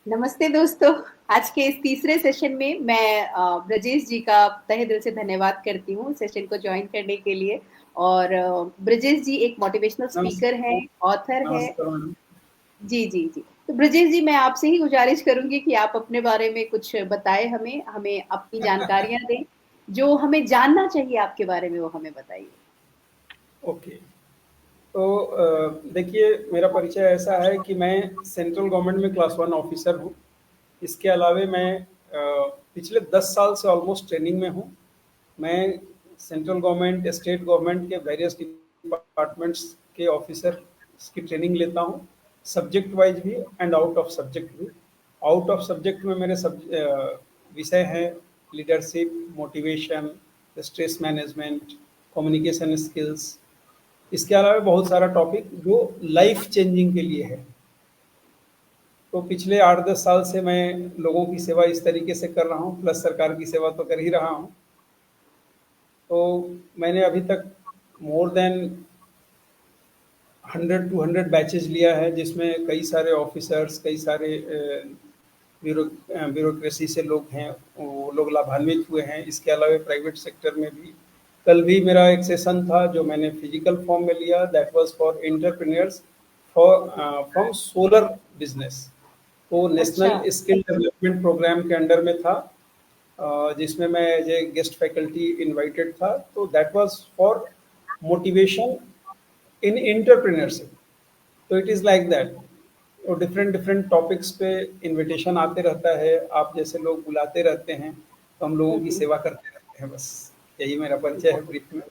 नमस्ते दोस्तों। आज के इस तीसरे सेशन में मैं ब्रजेश जी का तहे दिल से धन्यवाद करती हूँ सेशन को ज्वाइन करने के लिए। और ब्रजेश जी एक मोटिवेशनल स्पीकर नमस्कार। हैं, ऑथर है। नमस्कार मैडम। जी, जी, जी। तो ब्रजेश जी, मैं आपसे ही गुज़ारिश करूँगी कि आप अपने बारे में कुछ बताएँ हमें, हमें अपनी जानकारियाँ दें, जो हमें जानना चाहिए आपके बारे में वो हमें बताइए। ओके। तो देखिए, मेरा परिचय ऐसा है कि मैं सेंट्रल गवर्नमेंट में क्लास वन ऑफिसर हूँ। इसके अलावे मैं पिछले 10 साल से ऑलमोस्ट ट्रेनिंग में हूँ। मैं सेंट्रल गवर्नमेंट, स्टेट गवर्नमेंट के वेरियस डिपार्टमेंट्स के ऑफिसर की ट्रेनिंग लेता हूँ, सब्जेक्ट वाइज भी एंड आउट ऑफ सब्जेक्ट भी। आउट ऑफ सब्जेक्ट में मेरे विषय हैं leadership, motivation, stress management, communication skills. इसके अलावा बहुत सारा टॉपिक जो लाइफ चेंजिंग के लिए है। तो पिछले 8-10 साल से मैं लोगों की सेवा इस तरीके से कर रहा हूँ, प्लस सरकार की सेवा तो कर ही रहा हूँ। तो मैंने अभी तक मोर देन 100-200 बैचेज लिया है, जिसमें कई सारे ऑफिसर्स, कई सारे ब्यूरोक्रेसी से लोग हैं, वो लोग लाभान्वित हुए हैं। इसके अलावा प्राइवेट सेक्टर में भी कल भी मेरा एक सेशन था जो मैंने फिजिकल फॉर्म में लिया, that was for entrepreneurs for from solar business. तो अच्छा, नेशनल स्किल डेवलपमेंट प्रोग्राम के अंडर में था, जिसमें मैं as a guest faculty invited था। तो that was for motivation in entrepreneurship. तो इट इज़ लाइक दैट। और डिफरेंट डिफरेंट टॉपिक्स पे इनविटेशन आते रहता है, आप जैसे लोग बुलाते रहते हैं, तो हम लोगों की हुँ, सेवा करते रहते हैं। बस यही मेरा परिचय है ब्रीफ में।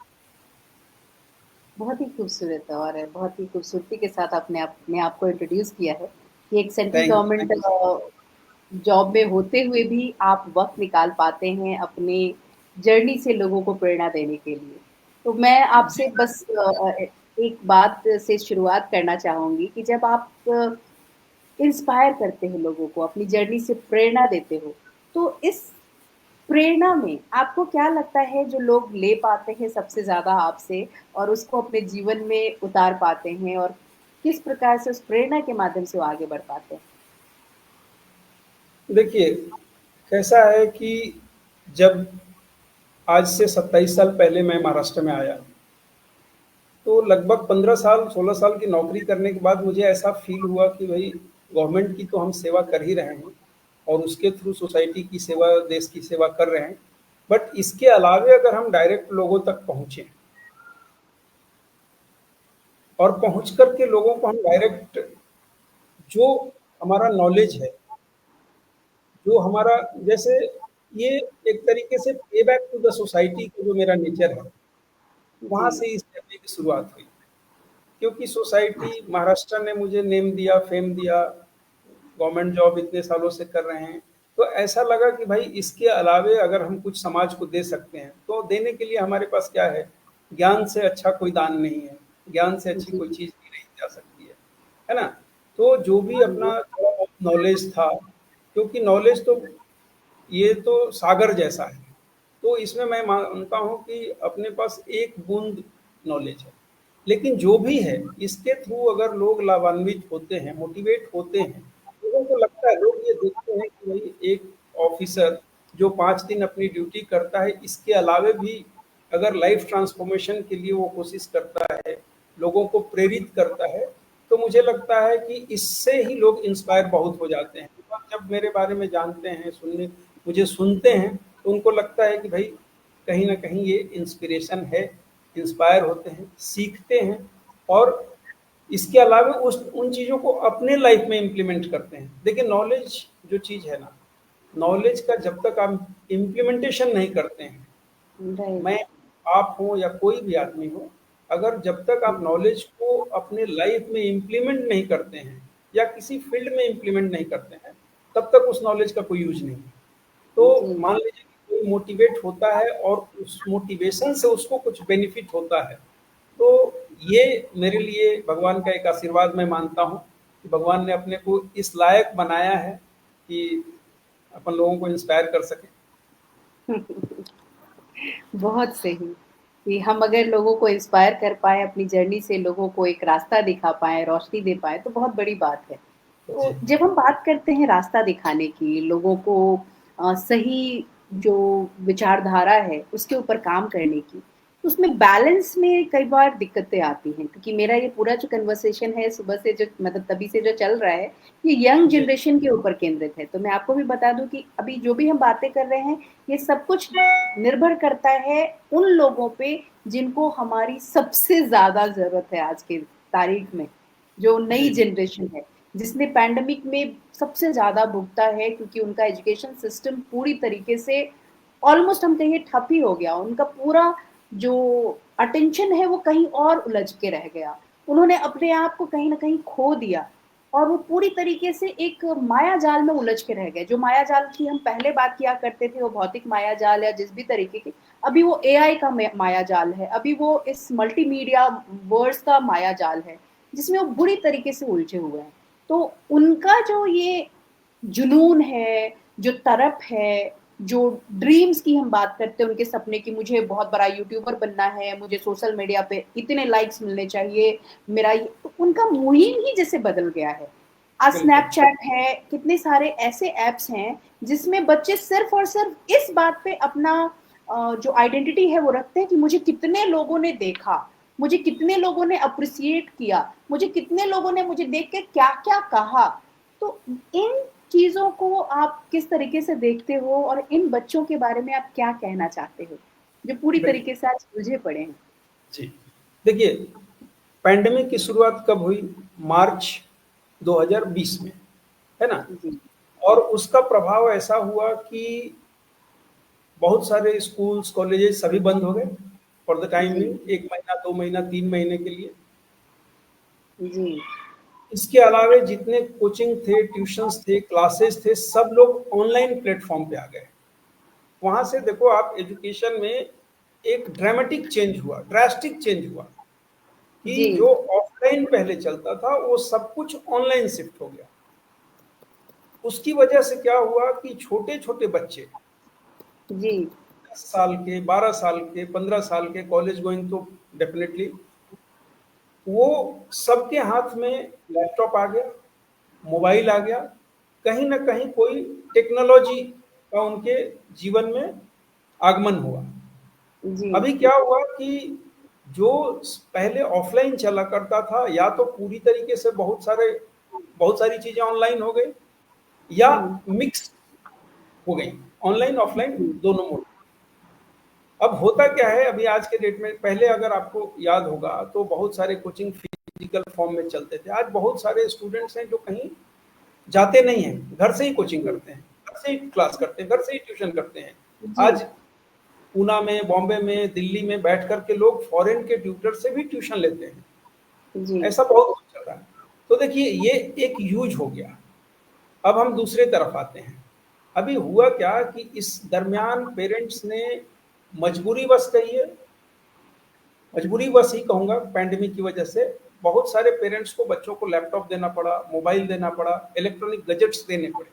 बहुत ही खूबसूरत और बहुत ही खूबसूरती के साथ आपने अपने आप को इंट्रोड्यूस किया है कि एक central thank government you sir. Job में होते हुए भी आप वक़्त निकाल पाते हैं अपने जर्नी से लोगों को प्रेरणा देने के लिए। तो मैं जी। आपसे बस एक बात से शुरुआत करना चाहूँगी कि जब आप इंस्पायर करते हो लोगों को, अपनी जर्नी से प्रेरणा देते हो, तो इस प्रेरणा में आपको क्या लगता है जो लोग ले पाते हैं सबसे ज़्यादा आपसे और उसको अपने जीवन में उतार पाते हैं और किस प्रकार से उस प्रेरणा के माध्यम से वो आगे बढ़ पाते हैं? देखिए, कैसा है कि जब आज से 27 साल पहले मैं महाराष्ट्र में आया, तो लगभग 15 साल 16 साल की नौकरी करने के बाद मुझे ऐसा फील हुआ कि भाई, गवर्नमेंट की तो हम सेवा कर ही रहे हैं और उसके थ्रू सोसाइटी की सेवा, देश की सेवा कर रहे हैं। बट इसके अलावे अगर हम डायरेक्ट लोगों तक पहुँचे और पहुँच कर के लोगों को हम डायरेक्ट, जो हमारा नॉलेज है, जो हमारा, जैसे ये एक तरीके से पे बैक टू द सोसाइटी का जो मेरा नेचर है, जी। वहाँ से इस जर्नी की शुरुआत हुई। क्योंकि सोसाइटी, महाराष्ट्र ने मुझे नेम दिया, फेम दिया, गवर्नमेंट जॉब इतने सालों से कर रहे हैं, तो ऐसा लगा कि भाई इसके अलावे अगर हम कुछ समाज को दे सकते हैं, तो देने के लिए हमारे पास क्या है? ज्ञान से अच्छा कोई दान नहीं है, ज्ञान से अच्छी जी, कोई चीज़ भी नहीं जा सकती है ना? तो जो भी जी, अपना थोड़ा बहुत नॉलेज था, क्योंकि नॉलेज तो ये तो सागर जैसा है, तो इसमें मैं मानता हूँ कि अपने पास एक बूंद नॉलेज है, लेकिन जो भी है इसके थ्रू अगर लोग लाभान्वित होते हैं, मोटिवेट होते हैं, लोगों को लगता है, लोग ये देखते हैं कि भाई एक ऑफिसर जो 5 दिन अपनी ड्यूटी करता है, इसके अलावे भी अगर लाइफ ट्रांसफॉर्मेशन के लिए वो कोशिश करता है, लोगों को प्रेरित करता है, तो मुझे लगता है कि इससे ही लोग इंस्पायर बहुत हो जाते हैं। और जब मेरे बारे में जानते हैं, मुझे सुनते हैं, तो उनको लगता है कि भाई कहीं न कहीं ये इंस्पिरेशन है, इंस्पायर होते हैं, सीखते हैं और इसके अलावा उस उन चीज़ों को अपने लाइफ में इम्प्लीमेंट करते हैं। देखिए, नॉलेज जो चीज़ है ना, नॉलेज का जब तक आप इम्प्लीमेंटेशन नहीं करते हैं, राइट। मैं, आप हो या कोई भी आदमी हो, अगर जब तक आप नॉलेज को अपने लाइफ में इम्प्लीमेंट नहीं करते हैं या किसी फील्ड में इम्प्लीमेंट नहीं करते हैं, तब तक उस नॉलेज का कोई यूज़ नहीं है। तो जी, मान लीजिए कि कोई मोटिवेट होता है और उस मोटिवेशन से उसको कुछ बेनिफिट होता है, तो ये मेरे लिए भगवान का एक आशीर्वाद मैं मानता हूँ कि भगवान ने अपने को इस लायक बनाया है कि अपन लोगों को इंस्पायर कर सकें। बहुत सही कि हम अगर लोगों को इंस्पायर कर पाएँ, अपनी जर्नी से लोगों को एक रास्ता दिखा पाएँ, रोशनी दे पाएँ, तो बहुत बड़ी बात है। तो जी, जब हम बात करते हैं रास्ता दिखाने की, लोगों को सही जो विचारधारा है, उसके ऊपर काम करने की, तो उसमें बैलेंस में कई बार दिक्कतें आती हैं क्योंकि मेरा ये पूरा जो कन्वर्सेशन है सुबह से जो मतलब तभी से जो चल रहा है, ये यंग जी, जनरेशन के ऊपर केंद्रित है। तो मैं आपको भी बता दूँ कि अभी जो भी हम बातें कर रहे हैं, ये सब कुछ निर्भर करता है उन लोगों पे जिनको हमारी सबसे ज़्यादा ज़रूरत है आज की तारीख में, जो नई जी, जनरेशन है। जिसने पैंडेमिक में सबसे ज़्यादा भुगता है क्योंकि उनका एजुकेशन सिस्टम पूरी तरीके से ऑलमोस्ट हम कहेंगे ठप ही हो गया। उनका पूरा जो अटेंशन है वो कहीं और उलझ के रह गया। उन्होंने अपने आप को कहीं न कहीं खो दिया और वो पूरी तरीके से एक माया जाल में उलझ के रह गए। जो माया जाल की हम पहले बात किया करते थे वो भौतिक माया जाल या जिस भी तरीके की, अभी वो एआई का माया जाल है, अभी वो इस मल्टीमीडिया वर्ड्स का माया जाल है, जिसमें वो बुरी तरीके से उलझे हुए हैं। तो उनका जो ये जुनून है, जो तड़प है, जो ड्रीम्स की हम बात करते हैं, उनके सपने की मुझे बहुत बड़ा यूट्यूबर बनना है, मुझे सोशल मीडिया पे इतने लाइक्स मिलने चाहिए, मेरा ये तो उनका मुहीन ही जैसे बदल गया है। आज बिल्कुल, स्नैपचैट है, कितने सारे ऐसे ऐप्स हैं, जिसमें बच्चे सिर्फ़ और सिर्फ़ इस बात पे अपना जो आइडेंटिटी है वो रखते हैं कि मुझे कितने लोगों ने देखा, मुझे कितने लोगों ने अप्रिशिएट किया, मुझे कितने लोगों ने मुझे देख के क्या-क्या कहा। तो इन चीज़ों को आप किस तरीके से देखते हो और इन बच्चों के बारे में आप क्या कहना चाहते हो, जो पूरी बिल्कुल, तरीके से आज उलझे पड़े हैं? जी। देखिए, पैंडेमिक की शुरुआत कब हुई? मार्च 2020 में, है ना? जी, और उसका प्रभाव ऐसा हुआ कि बहुत सारे स्कूल्स, कॉलेजेस सभी बंद हो गए फॉर द टाइम जी, बिंग 1 महीना, 2 महीना, 3 महीने के लिए। जी, इसके अलावे जितने कोचिंग थे, ट्यूशन्स थे, क्लासेस थे, सब लोग ऑनलाइन प्लेटफ़ॉर्म पे आ गए। वहाँ से देखो आप एजुकेशन में एक ड्रामेटिक चेंज हुआ, ड्रास्टिक चेंज हुआ कि जी, जो ऑफ़लाइन पहले चलता था, वो सब कुछ ऑनलाइन शिफ्ट हो गया। उसकी वजह से क्या हुआ कि छोटे-छोटे बच्चे जी, 10 साल के, 12 साल के, 15 साल के कॉलेज गोइंग तो डेफ़िनेटली वो सबके हाथ में लैपटॉप आ गया, मोबाइल आ गया, कहीं न कहीं कोई टेक्नोलॉजी का उनके जीवन में आगमन हुआ। जी, अभी क्या हुआ कि जो पहले ऑफ़लाइन चला करता था, या तो पूरी तरीके से बहुत सारी चीज़ें ऑनलाइन हो गई या हुँ, मिक्स हो गई, ऑनलाइन, ऑफ़लाइन जी, दोनों मोड। अब होता क्या है, अभी आज के डेट में, पहले अगर आपको याद होगा तो बहुत सारे कोचिंग फिजिकल फॉर्म में चलते थे। आज बहुत सारे स्टूडेंट्स हैं जो कहीं जाते नहीं हैं, घर से ही कोचिंग जी, करते हैं, घर से ही क्लास करते हैं, घर से ही ट्यूशन करते हैं। जी, आज पूना में, बॉम्बे में, दिल्ली में बैठ कर के लोग फॉरेन के ट्यूटर से भी ट्यूशन लेते हैं। जी, ऐसा बहुत कुछ चल रहा है। तो देखिए, ये एक यूज हो गया। अब हम दूसरे तरफ आते हैं। अभी हुआ क्या कि इस दरमियान पेरेंट्स ने मजबूरीवश कहिए, मजबूरीवश ही कहूँगा, पैंडेमिक की वजह से बहुत सारे पेरेंट्स को बच्चों को लैपटॉप देना पड़ा, मोबाइल देना पड़ा, इलेक्ट्रॉनिक गैजेट्स देने पड़े।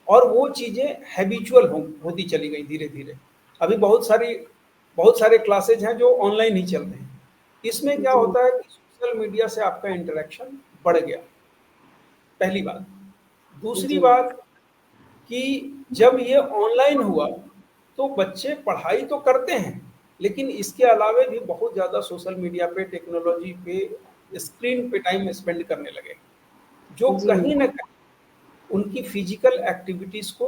और वो चीज़ें हैबिचुअल होती चली गई धीरे-धीरे। अभी बहुत सारे क्लासेज हैं जो ऑनलाइन ही चल रहे हैं। इसमें क्या जी, होता है कि सोशल मीडिया से आपका इंटरैक्शन बढ़ गया, पहली बात। दूसरी जी, बात कि जब ये ऑनलाइन हुआ, तो बच्चे पढ़ाई तो करते हैं, लेकिन इसके अलावे भी बहुत ज़्यादा सोशल मीडिया पे, टेक्नोलॉजी पे, स्क्रीन पे टाइम स्पेंड करने लगे, जो जी, कहीं न कहीं उनकी फिजिकल एक्टिविटीज़ को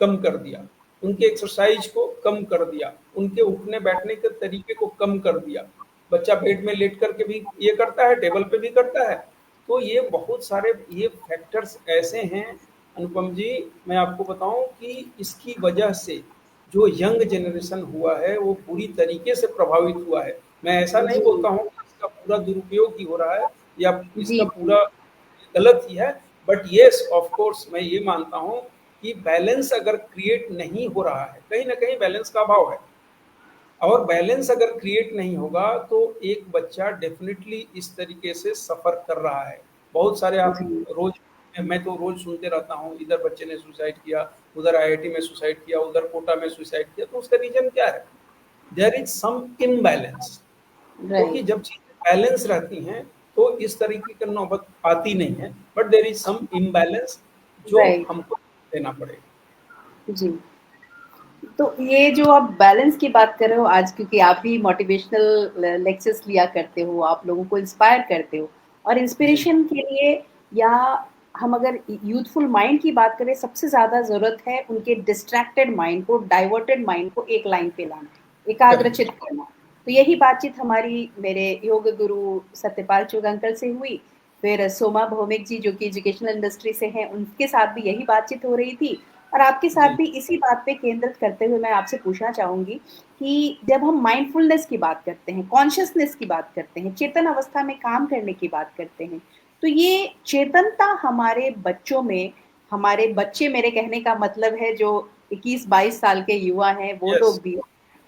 कम कर दिया, उनके एक्सरसाइज को कम कर दिया, उनके उठने बैठने के तरीके को कम कर दिया। बच्चा बेड में लेट करके भी ये करता है, टेबल पे भी करता है। तो ये बहुत सारे ये फैक्टर्स ऐसे हैं अनुपम जी, मैं आपको बताऊँ कि इसकी वजह से जो यंग जनरेशन हुआ है, वो पूरी तरीके से प्रभावित हुआ है। मैं ऐसा नहीं जी, बोलता हूँ कि इसका पूरा दुरुपयोग ही हो रहा है या इसका जी, जी, पूरा गलत ही है, बट येस ऑफ कोर्स मैं ये मानता हूँ कि बैलेंस अगर क्रिएट नहीं हो रहा है, कहीं न कहीं बैलेंस का अभाव है, और बैलेंस अगर क्रिएट नहीं होगा तो एक बच्चा डेफ़िनिटली इस तरीके से सफ़र कर रहा है। बहुत सारे आप जी, रोज़ मैं तो रोज़ सुनते रहता हूँ, इधर बच्चे ने सुसाइड किया, उधर आईआईटी में सुसाइड किया, उधर कोटा में सुसाइड किया, तो उसका रीज़न क्या है? There is some imbalance. क्योंकि राइट, जब चीज़ें बैलेंस रहती हैं, तो इस तरीके की नौबत आती नहीं है, but there is some imbalance जो राइट। हमको देना पड़ेगा। जी। तो ये जो आप बैलेंस की बात कर रहे हो आज, क्योंकि आप भी मोटिवेशनल लेक्चर्स लिया करते हो, आप लोगों को इंस्पायर करते हो, और जी, इंस्पिरेशन के लिए, या हम अगर यूथफुल माइंड की बात करें, सबसे ज़्यादा ज़रूरत है उनके डिस्ट्रैक्टेड माइंड को, डाइवर्टेड माइंड को एक लाइन पे लाना, करेक्ट। एकाग्रचित करना। तो यही बातचीत हमारी मेरे योग गुरु सत्यपाल चुग अंकल से हुई, फिर सोमा भौमिक जी जो कि एजुकेशनल इंडस्ट्री से हैं, उनके साथ भी यही बातचीत हो रही थी। और आपके साथ जी, भी इसी बात पे केंद्रित करते हुए मैं आपसे पूछना चाहूँगी कि जब हम माइंडफुलनेस की बात करते हैं, कॉन्शसनेस की बात करते हैं, चेतन अवस्था में काम करने की बात करते हैं, तो ये चेतनता हमारे बच्चों में, हमारे बच्चे, मेरे कहने का मतलब है जो 21-22 साल के युवा हैं, वो यस। लोग भी,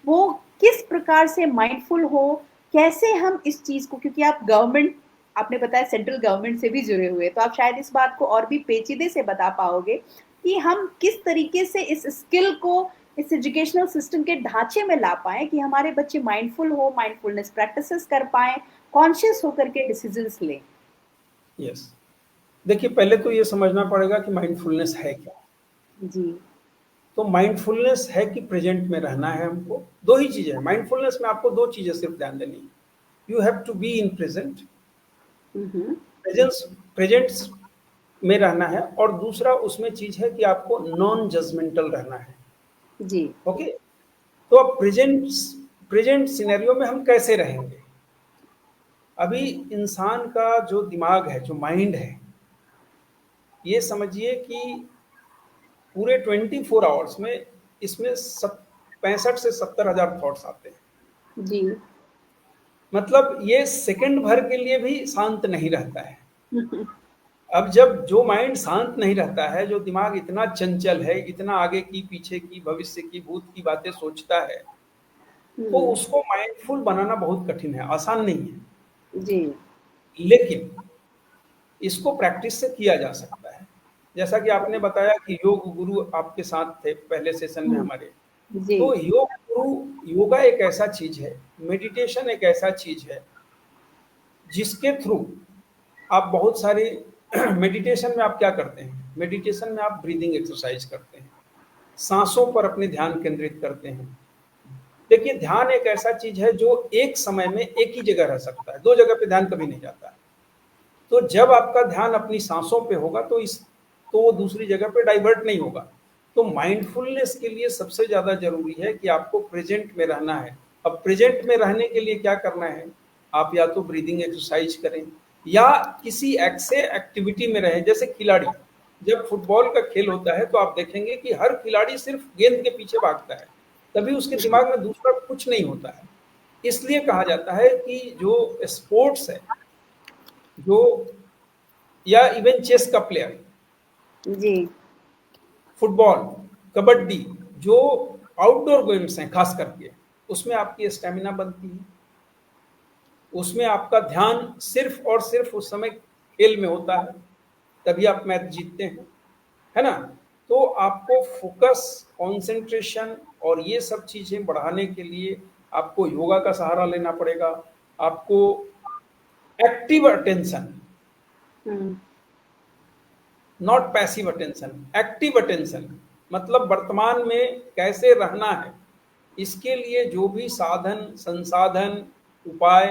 वो किस प्रकार से माइंडफुल हो, कैसे हम इस चीज़ को, क्योंकि आप गवर्नमेंट, आपने बताया सेंट्रल गवर्नमेंट से भी जुड़े हुए, तो आप शायद इस बात को और भी पेचीदे से बता पाओगे कि हम किस तरीके से इस स्किल को इस एजुकेशनल सिस्टम के ढांचे में ला पाए कि हमारे बच्चे माइंडफुल हो, माइंडफुलनेस प्रैक्टिसेस कर पाए, कॉन्शियस होकर के डिसीजंस लें। यस। देखिए, पहले तो ये समझना पड़ेगा कि माइंडफुलनेस है क्या? जी। तो माइंडफुलनेस है कि प्रेज़ेंट में रहना है हमको। 2 ही चीज़ें हैं, माइंडफुलनेस में आपको 2 चीज़ें सिर्फ़ ध्यान देनी है। You have to be in present, hmm. Presence presents में रहना है, और दूसरा उसमें चीज़ है कि आपको नॉन जजमेंटल रहना है। जी। ओके? तो अब प्रेज़ेंट सिनेरियो में हम कैसे रहेंगे? अभी इंसान का जो दिमाग है, जो माइंड है, ये समझिए कि पूरे 24 आवर्स में इसमें 65 से 70,000 थॉट्स आते हैं। जी। मतलब ये सेकंड भर के लिए भी शांत नहीं रहता है। अब जब जो माइंड शांत नहीं रहता है, जो दिमाग इतना चंचल है, इतना आगे की, पीछे की, भविष्य की, भूत की बातें सोचता है, तो हम्म। उसको माइंडफुल बनाना बहुत कठिन है, आसान नहीं है। जी। लेकिन इसको प्रैक्टिस से किया जा सकता है। जैसा कि आपने बताया कि योग गुरु आपके साथ थे पहले सेशन में हम्म। हमारे। जी। तो योग गुरु, योगा एक ऐसा चीज़ है, मेडिटेशन एक ऐसा चीज़ है, जिसके थ्रू आप बहुत सारे मेडिटेशन में आप क्या करते हैं? मेडिटेशन में आप ब्रीदिंग एक्सरसाइज करते हैं, साँसों पर अपने ध्यान केंद्रित करते हैं। देखिए, ध्यान एक ऐसा चीज़ है जो एक समय में एक ही जगह रह सकता है, 2 जगह पे ध्यान कभी नहीं जाता है। तो जब आपका ध्यान अपनी साँसों पे होगा, तो वो दूसरी जगह पे डाइवर्ट नहीं होगा। तो माइंडफुलनेस के लिए सबसे ज़्यादा ज़रूरी है कि आपको प्रेज़ेंट में रहना है। अब प्रेज़ेंट में रहने के लिए क्या करना है? आप या तो ब्रीथिंग एक्सरसाइज करें, या किसी ऐसे एक्टिविटी में रहें, जैसे खिलाड़ी, जब फुटबॉल का खेल होता है तो आप देखेंगे कि हर खिलाड़ी सिर्फ़ गेंद के पीछे भागता है, तभी उसके दिमाग में दूसरा कुछ नहीं होता है। इसलिए कहा जाता है कि जो स्पोर्ट्स है, जो या इवन चेस का प्लेयर, जी। फुटबॉल, कबड्डी, जो आउटडोर गेम्स हैं खास करके, उसमें आपकी स्टेमिना बनती है, उसमें आपका ध्यान सिर्फ और सिर्फ उस समय खेल में होता है, तभी आप मैच जीतते हैं, है ना? तो आपको फोकस, कंसंट्रेशन और ये सब चीज़ें बढ़ाने के लिए आपको योगा का सहारा लेना पड़ेगा। आपको active attention, hmm. Not passive attention, active attention, मतलब वर्तमान में कैसे रहना है, इसके लिए जो भी साधन, संसाधन, उपाय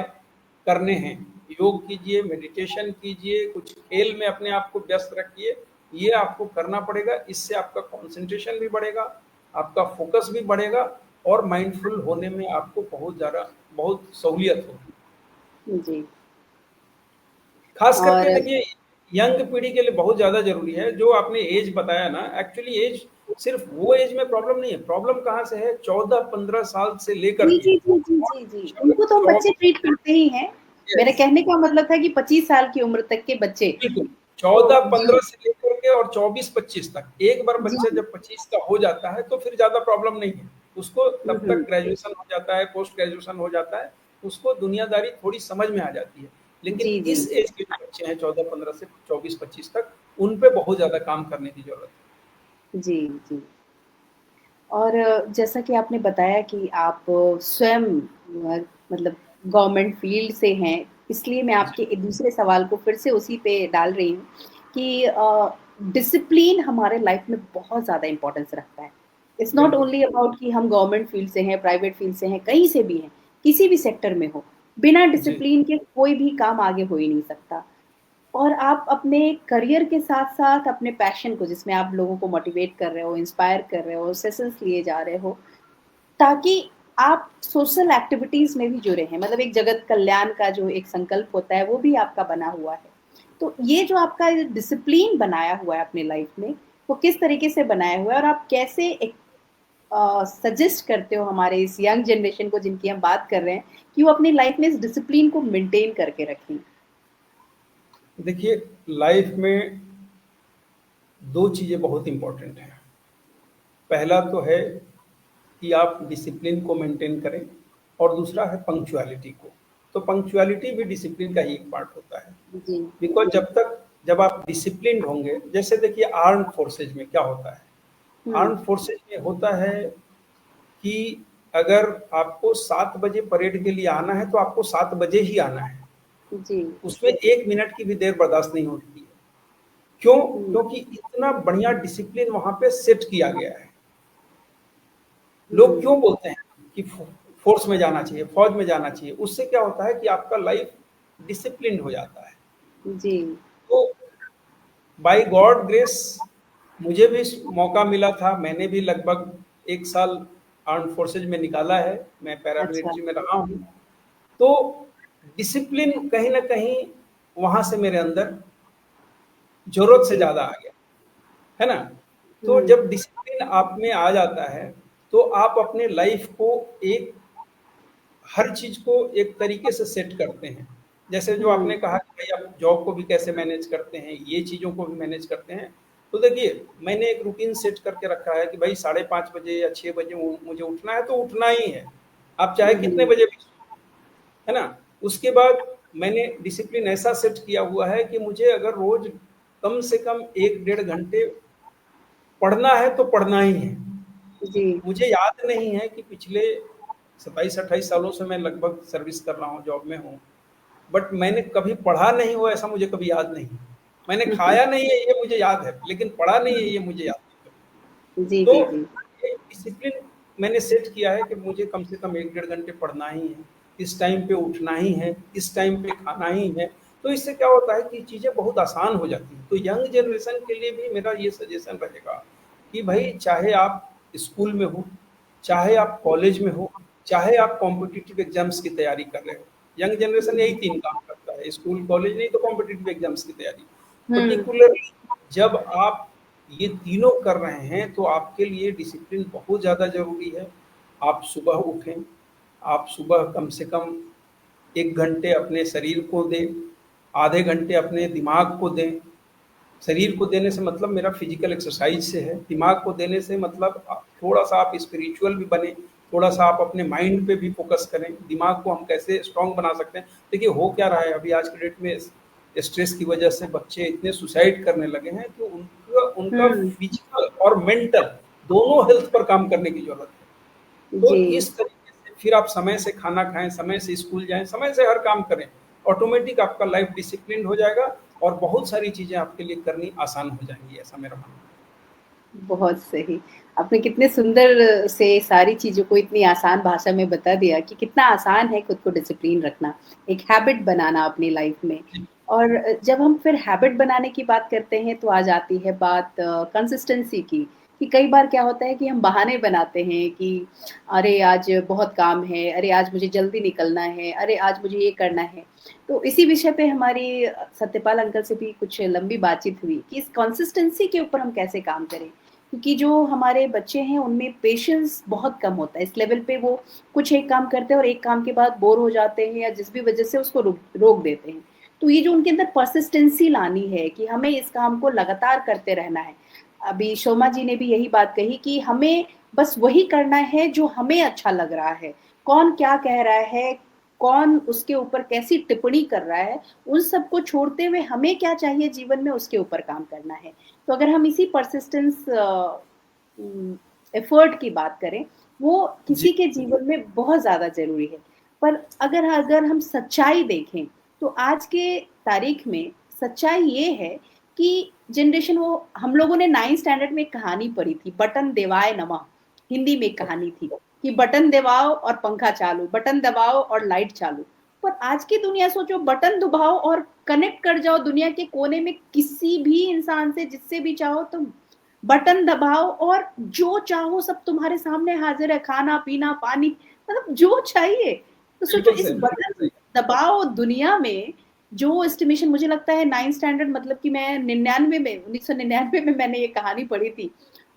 करने हैं, योग कीजिए, मेडिटेशन कीजिए, कुछ खेल में अपने आप को व्यस्त रखिए, ये आपको करना पड़ेगा। इससे आपका कंसंट्रेशन भी बढ़ेगा, आपका फोकस भी बढ़ेगा, और माइंडफुल होने में आपको बहुत सहूलियत होगी। जी। खास करके और देखिए, यंग पीढ़ी के लिए बहुत ज़्यादा ज़रूरी है। जो आपने एज बताया ना, एक्चुअली एज, सिर्फ वो एज में प्रॉब्लम नहीं है। प्रॉब्लम कहाँ से है? 14-15 साल से लेकर जी, के जी, जी, जी, जी, जी, उनको तो हम चौ बच्चे ट्रीट करते ही हैं। मेरे यस, कहने का मतलब था कि 25 साल की उम्र तक के बच्चे। बिल्कुल। तो 14-15 जी। से लेकर के और 24-25 तक। एक बार जी। बच्चा जब 25 का हो जाता है तो फिर ज़्यादा प्रॉब्लम नहीं है। उसको हुँ, तब तक हुँ। ग्रेजुएशन हो जाता है, पोस्ट ग्रेजुएशन हो जाता है, उसको दुनियादारी थोड़ी समझ में आ जाती है। लेकिन जी, जी, इस जी। एज के जो बच्चे हैं 14-15 से 24-25 तक, उन पे बहुत ज़्यादा काम करने की ज़रूरत है। जी, जी। और जैसा कि आपने बताया कि आप स्वयं मतलब गवर्नमेंट फील्ड से हैं, इसलिए मैं जी, आपके एक दूसरे सवाल को फिर से उसी पे डाल रही हूँ कि डिसिप्लिन हमारे लाइफ में बहुत ज़्यादा इम्पोर्टेंस रखता है। इट्स नॉट बिल्कुल। ओनली अबाउट कि हम गवर्नमेंट फील्ड से हैं, प्राइवेट फील्ड से हैं, कहीं से भी हैं, किसी भी सेक्टर में हो। बिना जी, डिसिप्लिन के कोई भी काम आगे हो ही नहीं सकता। और आप अपने करियर के साथ-साथ अपने पैशन को जिसमें आप लोगों को मोटिवेट कर रहे हो, इंस्पायर कर रहे हो, सेशंस लिए जा रहे हो, ताकि आप सोशल एक्टिविटीज़ में भी जुड़े हैं। मतलब एक जगत कल्याण का जो एक संकल्प होता है, वो भी आपका बना हुआ है। तो ये जो आपका डिसिप्लिन बनाया हुआ है अपनी लाइफ में, वो किस तरीके से बनाया हुआ है और आप कैसे एक सजेस्ट करते हो हमारे इस यंग जनरेशन को जिनकी हम बात कर रहे हैं, कि वो अपनी लाइफ में इस डिसिप्लिन को मेंटेन करके रखें? देखिए लाइफ में 2 चीज़ें बहुत इम्पोर्टेंट हैं। पहला तो है कि आप डिसिप्लिन को मेंटेन करें और दूसरा है पंक्चुअलिटी को। तो पंक्चुअलिटी भी डिसिप्लिन का ही एक पार्ट होता है। जी, बिकॉज़ जी। जब आप डिसिप्लिन्ड होंगे, जैसे देखिए आर्म्ड फोर्सेज़ में क्या होता है? हुँ, आर्म्ड फोर्सेज़ में होता है कि अगर आपको 7 बजे परेड के लिए आना है, तो आपको 7 बजे ही आना है। जी। उसमें 1 मिनट की भी देर बर्दाश्त नहीं होती है। क्यों? हुँ, क्योंकि इतना बढ़िया डिसिप्लिन वहाँ पे सेट किया गया है। लोग हुँ, क्यों बोलते हैं कि फोर्स में जाना चाहिए, फौज में जाना चाहिए? उससे क्या होता है कि आपका लाइफ डिसिप्लिन्ड हो जाता है। जी। तो बाय गॉड ग्रेस मुझे भी मौका मिला था, मैंने भी लगभग 1 साल आर्म्ड फोर्सेज में निकाला है, मैं अच्छा। पैरामिलिट्री में रहा हूँ। तो डिसिप्लिन कहीं न कहीं वहाँ से मेरे अंदर ज़रूरत से जी। ज़्यादा आ गया, है ना? तो हुँ, जब डिसिप्लिन आप में आ जाता है, तो आप अपने लाइफ को एक हर चीज़ को एक तरीके से सेट करते हैं। जैसे जो हुँ, आपने कहा कि भई आप जॉब को भी कैसे मैनेज करते हैं, ये चीज़ों को भी मैनेज करते हैं। तो देखिए, मैंने एक रूटीन सेट करके रखा है कि भई 5:30 बजे या 6 बजे मुझे उठना है तो उठना ही है। आप चाहे हुँ, कितने हुँ, बजे भी सोएं, है ना? उसके बाद मैंने डिसिप्लिन ऐसा सेट किया हुआ है कि मुझे अगर रोज़ कम से कम 1 डेढ़ घंटे पढ़ना है तो पढ़ना ही है। जी। मुझे याद नहीं है कि पिछले 27-28 सालों से मैं लगभग सर्विस कर रहा हूँ, जॉब में हूँ। बट मैंने कभी पढ़ा नहीं हो ऐसा मुझे कभी याद नहीं है। मैंने खाया नहीं है ये मुझे याद है, लेकिन पढ़ा नहीं है ये मुझे याद नहीं जी, कभी। जी, तो जी। एक डिसिप्लिन मैंने सेट किया है कि मुझे कम से कम 1 डेढ़ घंटे पढ़ना ही है, इस टाइम पे उठना ही है, इस टाइम पे खाना ही है। तो इससे क्या होता है कि चीज़ें बहुत आसान हो जाती हैं। तो यंग जनरेशन के लिए भी मेरा ये सजेशन रहेगा कि भई चाहे आप स्कूल में हो, चाहे आप कॉलेज में हो, चाहे आप कॉम्पिटिटिव एग्ज़ाम्स की तैयारी कर रहे हो। यंग जनरेशन यही 3 काम करता है, स्कूल, कॉलेज नहीं तो कॉम्पिटिटिव एग्ज़ाम्स की तैयारी। हुँ, पर्टिकुलरली जब आप ये तीनों कर रहे हैं, तो आपके लिए डिसिप्लिन बहुत ज़्यादा ज़रूरी है। आप सुबह उठें, आप सुबह कम से कम 1 घंटे अपने शरीर को दें, आधे घंटे अपने दिमाग को दें। शरीर को देने से मतलब मेरा फिजिकल एक्सरसाइज से है, दिमाग को देने से मतलब थोड़ा-सा आप स्पिरिचुअल भी बने, थोड़ा-सा आप अपने माइंड पे भी फ़ोकस करें, दिमाग को हम कैसे स्ट्रॉन्ग बना सकते हैं। देखिए हो क्या रहा है अभी आज के डेट में स्ट्रेस की वजह से बच्चे इतने सुसाइड करने लगे हैं कि उनका उनका हुँ, फिजिकल और मेंटल दोनों हेल्थ पर काम करने की ज़रूरत है। तो जी। इस तरीके से फिर आप समय से खाना खाएँ, समय से स्कूल जाएँ, समय से हर काम करें। ऑटोमेटिक आपका लाइफ डिसिप्लिन्ड हो जाएगा और बहुत सारी चीज़ें आपके लिए करनी आसान हो जाएँगी, ऐसा मेरा मानना है। बहुत सही। आपने कितने सुंदर से सारी चीज़ों को इतनी आसान भाषा में बता दिया कि कितना आसान है खुद को डिसिप्लिन रखना, एक हैबिट बनाना अपनी लाइफ़ में। जी, और जब हम फिर हैबिट बनाने की बात करते हैं तो आ जाती है बात कंसिस्टेंसी की, कि कई बार क्या होता है कि हम बहाने बनाते हैं कि अरे आज बहुत काम है, अरे आज मुझे जल्दी निकलना है, अरे आज मुझे ये करना है। तो इसी विषय पे हमारी सत्यपाल अंकल से भी कुछ लंबी बातचीत हुई कि इस कंसिस्टेंसी के ऊपर हम कैसे काम करें? क्योंकि जो हमारे बच्चे हैं उनमें पेशेंस बहुत कम होता है। इस लेवल पे वो कुछ एक काम करते हैं और एक काम के बाद बोर हो जाते हैं या जिस भी वजह से उसको रोक रोक देते हैं। तो ये जो उनके अंदर परसिस्टेंसी लानी है कि हमें इस काम को लगातार करते रहना है। अभी शोमा जी ने भी यही बात कही कि हमें बस वही करना है जो हमें अच्छा लग रहा है। कौन क्या कह रहा है, कौन उसके ऊपर कैसी टिप्पणी कर रहा है, उन सबको छोड़ते हुए हमें क्या चाहिए जीवन में उसके ऊपर काम करना है। तो अगर हम इसी परसिस्टेंस एफर्ट की बात करें, वो जी, किसी के जीवन में बहुत ज़्यादा ज़रूरी है। पर अगर अगर हम सच्चाई देखें, तो आज के तारीख में सच्चाई ये है कि जनरेशन वो हम लोगों ने 9th स्टैंडर्ड में एक कहानी पढ़ी थी, बटन देवाय नमः, हिंदी में एक कहानी थी कि बटन दबाओ और पंखा चालू, बटन दबाओ और लाइट चालू। पर आज की दुनिया सोचो, बटन दबाओ और कनेक्ट कर जाओ दुनिया के कोने में किसी भी इंसान से, जिससे भी चाहो तुम। बटन दबाओ और जो चाहो सब तुम्हारे सामने हाजिर है, खाना पीना पानी, मतलब जो चाहिए। तो सोचो बिल्कुल इस सही, बिल्कुल बटन सही। दबाओ दुनिया में, जो एस्टिमेशन मुझे लगता है 9th स्टैंडर्ड, मतलब कि मैं 99 में 1999 में मैंने ये कहानी पढ़ी थी,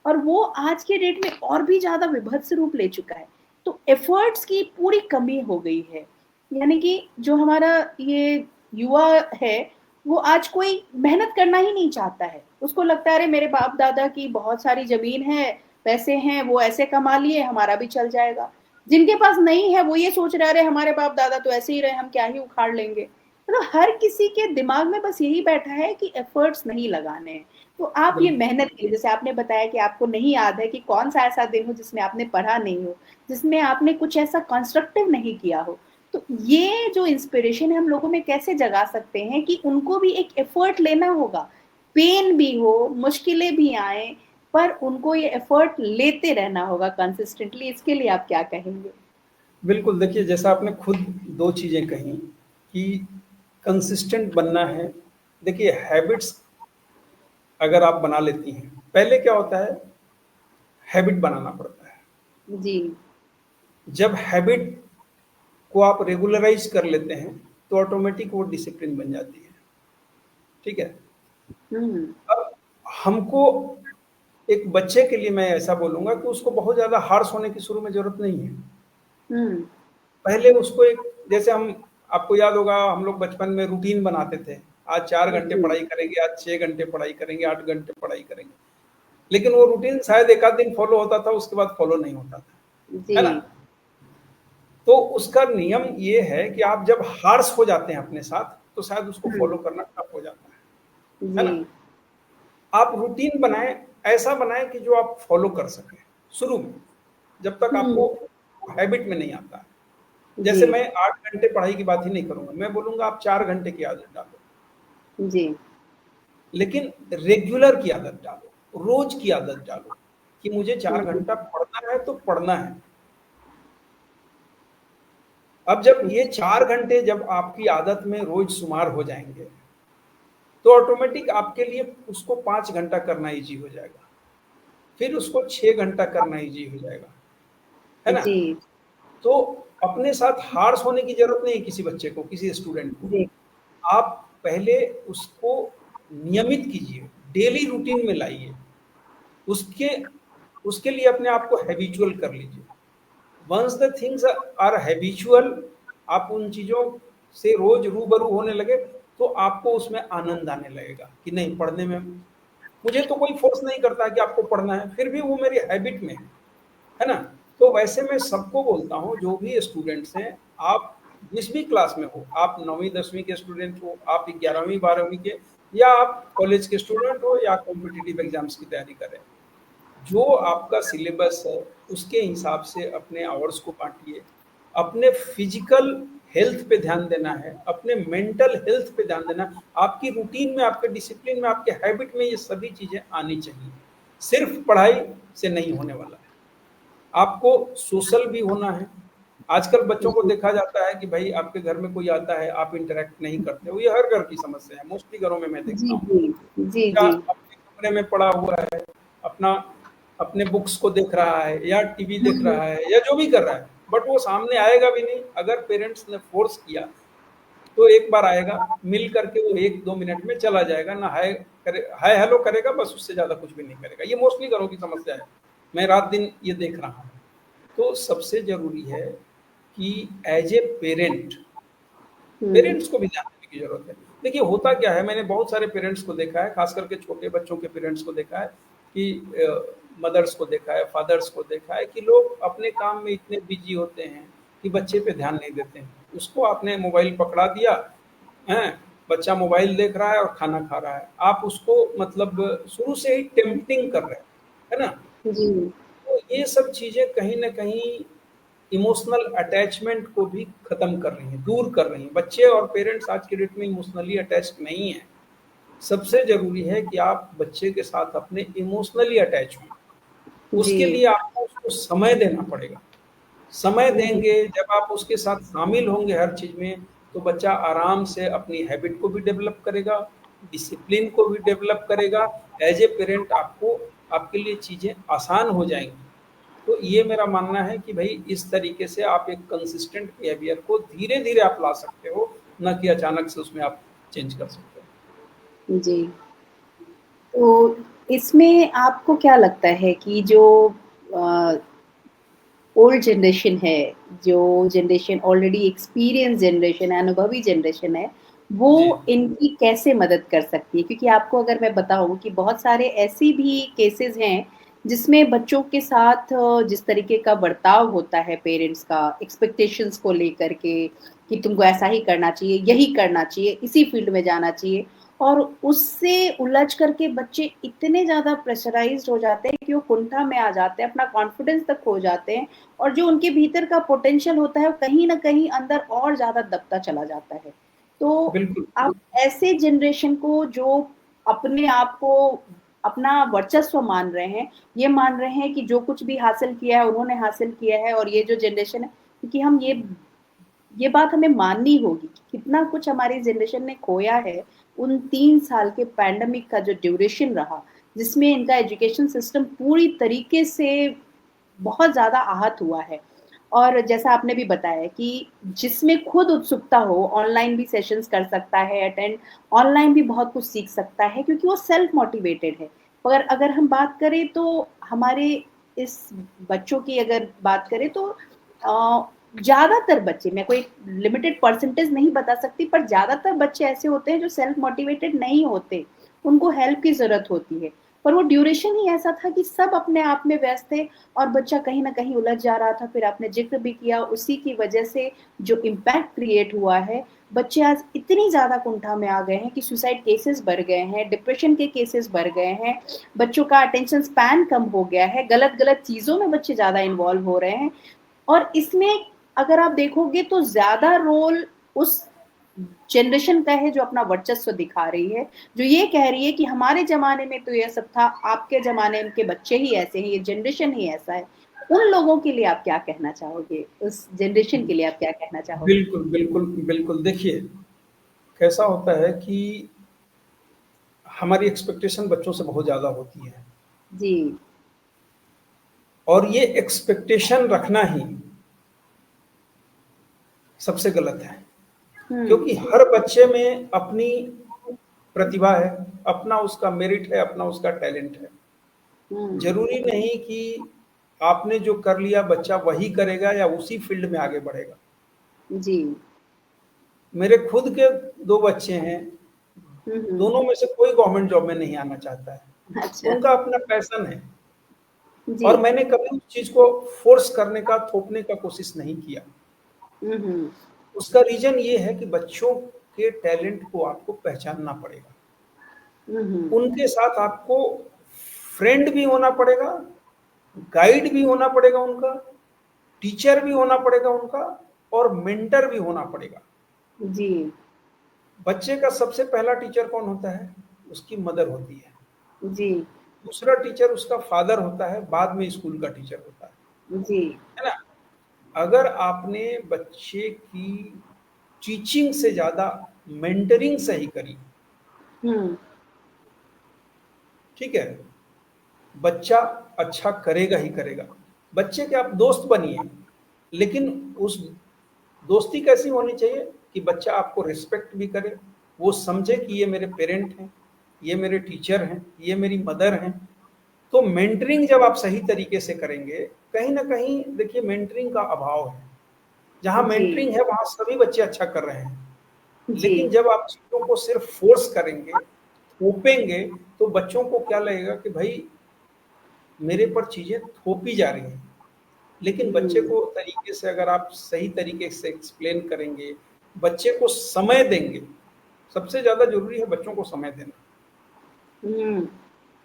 और वो आज के डेट में और भी ज्यादा विभत्स रूप ले चुका है। तो एफर्ट्स की पूरी कमी हो गई है। यानी कि जो हमारा ये युवा है, वो आज कोई मेहनत करना ही नहीं चाहता है। उसको लगता है अरे मेरे बाप दादा की बहुत सारी जमीन है, पैसे हैं, वो ऐसे कमा लिए, हमारा भी चल जाएगा। जिनके पास नहीं है वो ये सोच रहे अरे हमारे बाप दादा तो ऐसे ही रहे, हम क्या ही उखाड़ लेंगे। मतलब हर किसी के दिमाग में बस यही बैठा है कि एफर्ट्स नहीं लगाने हैं। तो आप ये बिल्कुल। मेहनत कीजिए, जैसे आपने बताया कि आपको नहीं याद है कि कौन सा ऐसा दिन हो जिसमें आपने पढ़ा नहीं हो, जिसमें आपने कुछ ऐसा कंस्ट्रक्टिव नहीं किया हो। तो ये जो इंस्पिरेशन है हम लोगों में कैसे जगा सकते हैं कि उनको भी एक एफर्ट लेना होगा, पेन भी हो, मुश्किलें भी आए, पर उनको ये एफर्ट लेते रहना होगा कंसिस्टेंटली। इसके लिए आप क्या कहेंगे? बिल्कुल, देखिए जैसा आपने खुद 2 चीज़ें कहीं कि कंसिस्टेंट बनना है। देखिए हैबिट्स अगर आप बना लेती हैं, पहले क्या होता है, हैबिट बनाना पड़ता है। जी। जब हैबिट को आप रेगुलराइज कर लेते हैं, तो ऑटोमेटिक वो डिसिप्लिन बन जाती है। ठीक है? हम्म। अब हमको एक बच्चे के लिए मैं ऐसा बोलूँगा कि उसको बहुत ज़्यादा हार्श होने की शुरू में ज़रूरत नहीं है। हम्म। पहले उसको एक, जैसे हम, आपको याद होगा हम लोग बचपन में रूटीन बनाते थे, आज 4 घंटे जी। पढ़ाई करेंगे, आज 6 घंटे पढ़ाई करेंगे, 8 घंटे पढ़ाई करेंगे। लेकिन वो रूटीन शायद 1 आध दिन फॉलो होता था, उसके बाद फॉलो नहीं होता था। जी। है ना? तो उसका नियम ये है कि आप जब हार्श हो जाते हैं अपने साथ, तो शायद उसको हम्म। फॉलो करना टफ हो जाता है जी। ना? आप रूटीन बनाएँ, ऐसा बनाएँ कि जो आप फॉलो कर सकें, शुरू में, जब तक हम्म। आपको हैबिट में नहीं आता है। जी। जैसे मैं 8 घंटे पढ़ाई की बात ही नहीं करूँगा, मैं बोलूँगा आप 4 घंटे की आदत डालो, जी। लेकिन रेगुलर की आदत डालो, रोज़ की आदत डालो कि मुझे 4 हम्म। घंटा पढ़ना है तो पढ़ना है। अब जब ये 4 घंटे जब आपकी आदत में रोज़ शुमार हो जाएँगे, तो ऑटोमेटिक आपके लिए उसको 5 घंटा करना ईज़ी हो जाएगा, फिर उसको 6 घंटा करना ईज़ी हो जाएगा, है ना? जी। तो अपने साथ हार्श होने की ज़रूरत नहीं है किसी बच्चे को, किसी स्टूडेंट को। जी। आप पहले उसको नियमित कीजिए, डेली रूटीन में लाइए। उसके उसके लिए अपने आप को हैबिचुअल कर लीजिए। Once the things are habitual, आप उन चीज़ों से रोज़ रूबरू होने लगे, तो आपको उसमें आनंद आने लगेगा कि नहीं, पढ़ने में मुझे तो कोई फ़ोर्स नहीं करता है कि आपको पढ़ना है, फिर भी वो मेरी हैबिट में है ना? तो वैसे मैं सबको बोलता हूँ, जो भी स्टूडेंट्स हैं, आप जिस भी क्लास में हो, आप 9वीं 10वीं के स्टूडेंट हो, आप 11वीं 12वीं के, या आप कॉलेज के स्टूडेंट हो, या कॉम्पिटिटिव एग्ज़ाम्स की तैयारी कर रहे हैं। जो आपका सिलेबस है, उसके हिसाब से अपने आवर्स को बाँटिए। अपने फिज़िकल हेल्थ पे ध्यान देना है, अपने मेंटल हेल्थ पे ध्यान देना है। आपकी रूटीन में, आपके डिसिप्लिन में, आपके हैबिट में ये सभी चीज़ें आनी चाहिए। सिर्फ़ पढ़ाई से नहीं होने वाला है। आपको सोशल भी होना है। आजकल बच्चों को जी। देखा जाता है कि भाई आपके घर में कोई आता है, आप इंटरैक्ट नहीं करते हो। ये हर घर की समस्या है, मोस्टली घरों में मैं देखता जी। हूँ। जी। जी। या जी। अपने कमरे में पड़ा हुआ है, अपना अपने बुक्स को देख रहा है, या टीवी देख हम्म। रहा है, या जो भी कर रहा है, बट वो सामने आएगा भी नहीं। अगर पेरेंट्स ने फ़ोर्स किया, तो एक बार आएगा, मिल करके वो 1-2 मिनट में चला जाएगा, ना हाय हेलो करेगा, बस उससे ज़्यादा कुछ भी नहीं करेगा। ये मोस्टली घरों की समस्या है। मैं रात-दिन ये देख रहा हूँ। तो सबसे ज़रूरी है कि as a parent, hmm. Parents को भी ध्यान देने की ज़रूरत है। देखिए होता क्या है, मैंने बहुत सारे पेरेंट्स को देखा है, ख़ास करके छोटे बच्चों के पेरेंट्स को देखा है कि मदर्स को देखा है, फादर्स को देखा है कि लोग अपने काम में इतने बिज़ी होते हैं कि बच्चे पे ध्यान नहीं देते हैं। उसको आपने मोबाइल पकड़ा दिया, हैं? बच्चा मोबाइल देख रहा है और खाना खा रहा है। आप उसको मतलब शुरू से ही टेम्प्टिंग कर रहे हैं, है ना? जी। तो ये सब चीज़ें कहीं न कहीं इमोशनल अटैचमेंट को भी खत्म कर रही हैं, दूर कर रही हैं। बच्चे और पेरेंट्स आज के डेट में इमोशनली अटैच्ड नहीं है। सबसे जरूरी है कि आप बच्चे के साथ अपने इमोशनली अटैच हो। उसके जी। लिए आपको उसको समय देना पड़ेगा। समय हम्म। देंगे, जब आप उसके साथ शामिल होंगे हर चीज में, तो बच्चा आराम से अपनी हैबिट को भी डेवलप करेगा, डिसिप्लिन को भी डेवलप करेगा। एज ए पेरेंट आपको, आपके लिए चीजें आसान हो जाएंगी। तो ये मेरा मानना है कि भाई इस तरीके से आप एक कंसिस्टेंट बिहेवियर को धीरे धीरे आप ला सकते हो, न कि अचानक से उसमें आप चेंज कर सकते हो। जी। तो इसमें आपको क्या लगता है कि जो ओल्ड जनरेशन है, जो जनरेशन ऑलरेडी एक्सपीरियंस जनरेशन है, अनुभवी जनरेशन है, वो जी। इनकी कैसे मदद कर सकती है? क्योंकि आपको अगर मैं बताऊँ कि बहुत सारे ऐसी भी केसेज़ हैं, जिसमें बच्चों के साथ जिस तरीके का बर्ताव होता है पेरेंट्स का, एक्सपेक्टेशंस को लेकर के कि तुमको ऐसा ही करना चाहिए, यही करना चाहिए, इसी फील्ड में जाना चाहिए, और उससे उलझ करके बच्चे इतने ज़्यादा प्रेशराइज़्ड हो जाते हैं कि वो कुंठा में आ जाते हैं, अपना कॉन्फिडेंस तक खो जाते हैं, और जो उनके भीतर का पोटेंशियल होता है वो कहीं न कहीं अंदर और ज़्यादा दबता चला जाता है। तो बिल्कुल। आप ऐसे जनरेशन को जो अपने आप को अपना वर्चस्व मान रहे हैं, ये मान रहे हैं कि जो कुछ भी हासिल किया है उन्होंने हासिल किया है, और ये जो जनरेशन है, क्योंकि हम ये बात हमें माननी होगी कि कितना कुछ हमारी जनरेशन ने खोया है उन 3 साल के पैंडेमिक का जो ड्यूरेशन रहा, जिसमें इनका एजुकेशन सिस्टम पूरी तरीके से बहुत ज़्यादा आहत हुआ है। और जैसा आपने भी बताया कि जिसमें खुद उत्सुकता हो, ऑनलाइन भी सेशंस कर सकता है अटेंड, ऑनलाइन भी बहुत कुछ सीख सकता है क्योंकि वो सेल्फ मोटिवेटेड है। पर अगर हम बात करें तो हमारे इस बच्चों की अगर बात करें तो ज़्यादातर बच्चे, मैं कोई लिमिटेड परसेंटेज नहीं बता सकती, पर ज़्यादातर बच्चे ऐसे होते हैं जो सेल्फ मोटिवेटेड नहीं होते, उनको हेल्प की ज़रूरत होती है। पर वो ड्यूरेशन ही ऐसा था कि सब अपने आप में व्यस्त थे और बच्चा कहीं न कहीं उलझ जा रहा था। फिर आपने ज़िक्र भी किया, उसी की वजह से जो इम्पैक्ट क्रिएट हुआ है, बच्चे आज इतनी ज़्यादा कुंठा में आ गए हैं कि सुसाइड केसेस बढ़ गए हैं, डिप्रेशन के केसेस बढ़ गए हैं, बच्चों का अटेंशन स्पैन कम हो गया है, गलत-गलत चीज़ों में बच्चे ज़्यादा इन्वॉल्व हो रहे हैं। और इसमें अगर आप देखोगे तो ज़्यादा रोल उस जनरेशन का है जो अपना वर्चस्व दिखा रही है, जो ये कह रही है कि हमारे ज़माने में तो ये सब था, आपके ज़माने के बच्चे ही ऐसे हैं, ये जनरेशन ही ऐसा है। उन लोगों के लिए आप क्या कहना चाहोगे? उस जनरेशन के लिए आप क्या कहना चाहोगे? बिल्कुल, बिल्कुल, बिल्कुल। देखिए, कैसा होता है कि हमारी एक्सपेक्टेशन बच्चों से बहुत ज़्यादा होती है, जी। और ये एक्सपेक्टेशन रखना ही सबसे गलत है। हुँ, क्योंकि हर बच्चे में अपनी प्रतिभा है, अपना उसका मेरिट है, अपना उसका टैलेंट है। हुँ, ज़रूरी नहीं कि आपने जो कर लिया बच्चा वही करेगा या उसी फ़ील्ड में आगे बढ़ेगा। जी। मेरे खुद के 2 बच्चे हैं, हुँ, हुँ। दोनों में से कोई गवर्नमेंट जॉब में नहीं आना चाहता है। अच्छा। उनका अपना पैशन है, जी। और मैंने कभी उस चीज़ को फ़ोर्स करने का, थोपने का कोशिश नहीं किया। हुँ, हुँ। उसका रीज़न ये है कि बच्चों के टैलेंट को आपको पहचानना पड़ेगा। हुँ, हुँ। उनके साथ आपको फ्रेंड भी होना पड़ेगा, गाइड भी होना पड़ेगा उनका, टीचर भी होना पड़ेगा उनका, और मेंटर भी होना पड़ेगा। जी। बच्चे का सबसे पहला टीचर कौन होता है? उसकी मदर होती है। जी। दूसरा टीचर उसका फादर होता है, बाद में स्कूल का टीचर होता जी। है ना? अगर आपने बच्चे की टीचिंग से ज़्यादा मेंटरिंग सही करी, हुँ। ठीक है? बच्चा अच्छा करेगा ही करेगा। बच्चे के आप दोस्त बनिए, लेकिन उस दोस्ती कैसी होनी चाहिए कि बच्चा आपको रिस्पेक्ट भी करे, वो समझे कि ये मेरे पेरेंट हैं, ये मेरे टीचर हैं, ये मेरी मदर हैं। तो मेंटरिंग जब आप सही तरीके से करेंगे, कहीं न कहीं देखिए मेंटरिंग का अभाव है। जहाँ जी। मेंटरिंग है वहाँ सभी बच्चे अच्छा कर रहे हैं। जी। लेकिन जब आप चीज़ों को सिर्फ फ़ोर्स करेंगे, थोपेंगे, तो बच्चों को क्या लगेगा कि भई मेरे पर चीज़ें थोपी जा रही हैं। लेकिन बच्चे हुँ। को तरीके से अगर आप सही तरीके से एक्सप्लेन करेंगे, बच्चे को समय देंगे, सबसे ज़्यादा ज़रूरी है बच्चों को समय देना। हुँ।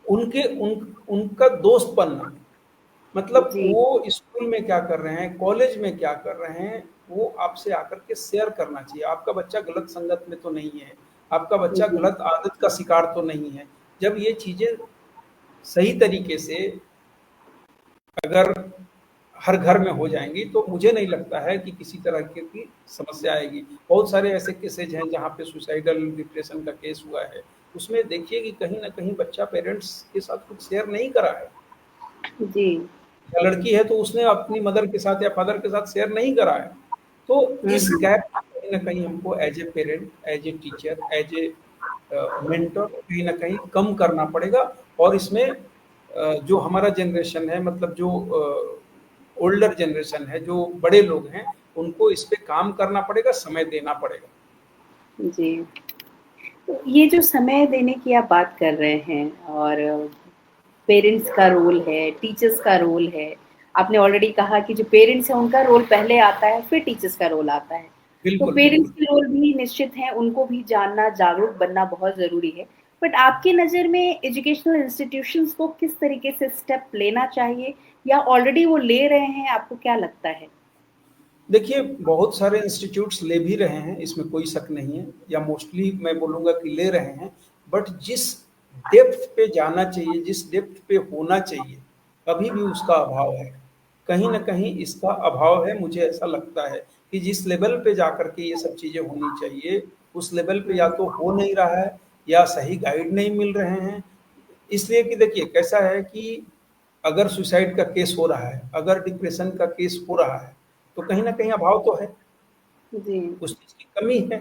उनके उन उनका दोस्त बनना। मतलब जी, वो स्कूल में क्या कर रहे हैं, कॉलेज में क्या कर रहे हैं, वो आपसे आकर के शेयर करना चाहिए। आपका बच्चा गलत संगत में तो नहीं है, आपका बच्चा जी, गलत आदत का शिकार तो नहीं है। जब ये चीज़ें सही तरीके से अगर हर घर में हो जाएँगी, तो मुझे नहीं लगता है कि किसी तरह की समस्या आएगी। बहुत सारे ऐसे केसेज़ हैं जहाँ पे सुसाइडल डिप्रेशन का केस हुआ है। उसमें देखिए कि कहीं न कहीं बच्चा पेरेंट्स के साथ कुछ शेयर नहीं करा है। जी। या लड़की है तो उसने अपनी मदर के साथ या फादर के साथ शेयर नहीं करा है। तो हुँ, इस हुँ। गैप कहीं न कहीं हमको as a parent, as a teacher, as a mentor कहीं न कहीं कम करना पड़ेगा। और इसमें जो हमारा जनरेशन है, मतलब जो ओल्डर जनरेशन है, जो बड़े लोग हैं, उनको इस पे काम करना पड़ेगा, समय देना पड़ेगा। जी। तो ये जो समय देने की आप बात कर रहे हैं और पेरेंट्स का रोल है, टीचर्स का रोल है। आपने ऑलरेडी कहा कि जो पेरेंट्स हैं उनका रोल पहले आता है, फिर टीचर्स का रोल आता है। तो बिल्कुल, पेरेंट्स बिल्कुल। के रोल भी निश्चित हैं, उनको भी जानना, जागरूक बनना बहुत ज़रूरी है। बट आपकी नज़र में एजुकेशनल इंस्टीट्यूशंस को किस तरीके से स्टेप लेना चाहिए या ऑलरेडी वो ले रहे हैं, आपको क्या लगता है? देखिए, बहुत सारे इंस्टीट्यूट्स ले भी रहे हैं, इसमें कोई शक नहीं है, या मोस्टली मैं बोलूँगा कि ले रहे हैं, बट जिस डेप्थ पे जाना चाहिए, जिस डेप्थ पे होना चाहिए, अभी भी उसका अभाव है। कहीं न कहीं इसका अभाव है, मुझे ऐसा लगता है कि जिस लेवल पे जाकर के ये सब चीज़ें होनी चाहिए, उस लेवल पे या हुँ, तो हो नहीं रहा है, या सही गाइड नहीं मिल रहे हैं। इसलिए कि देखिए, कैसा है कि अगर सुसाइड का केस हो रहा है, अगर डिप्रेशन का केस हो रहा है, तो कहीं न कहीं अभाव तो है, जी। उस चीज़ की कमी है।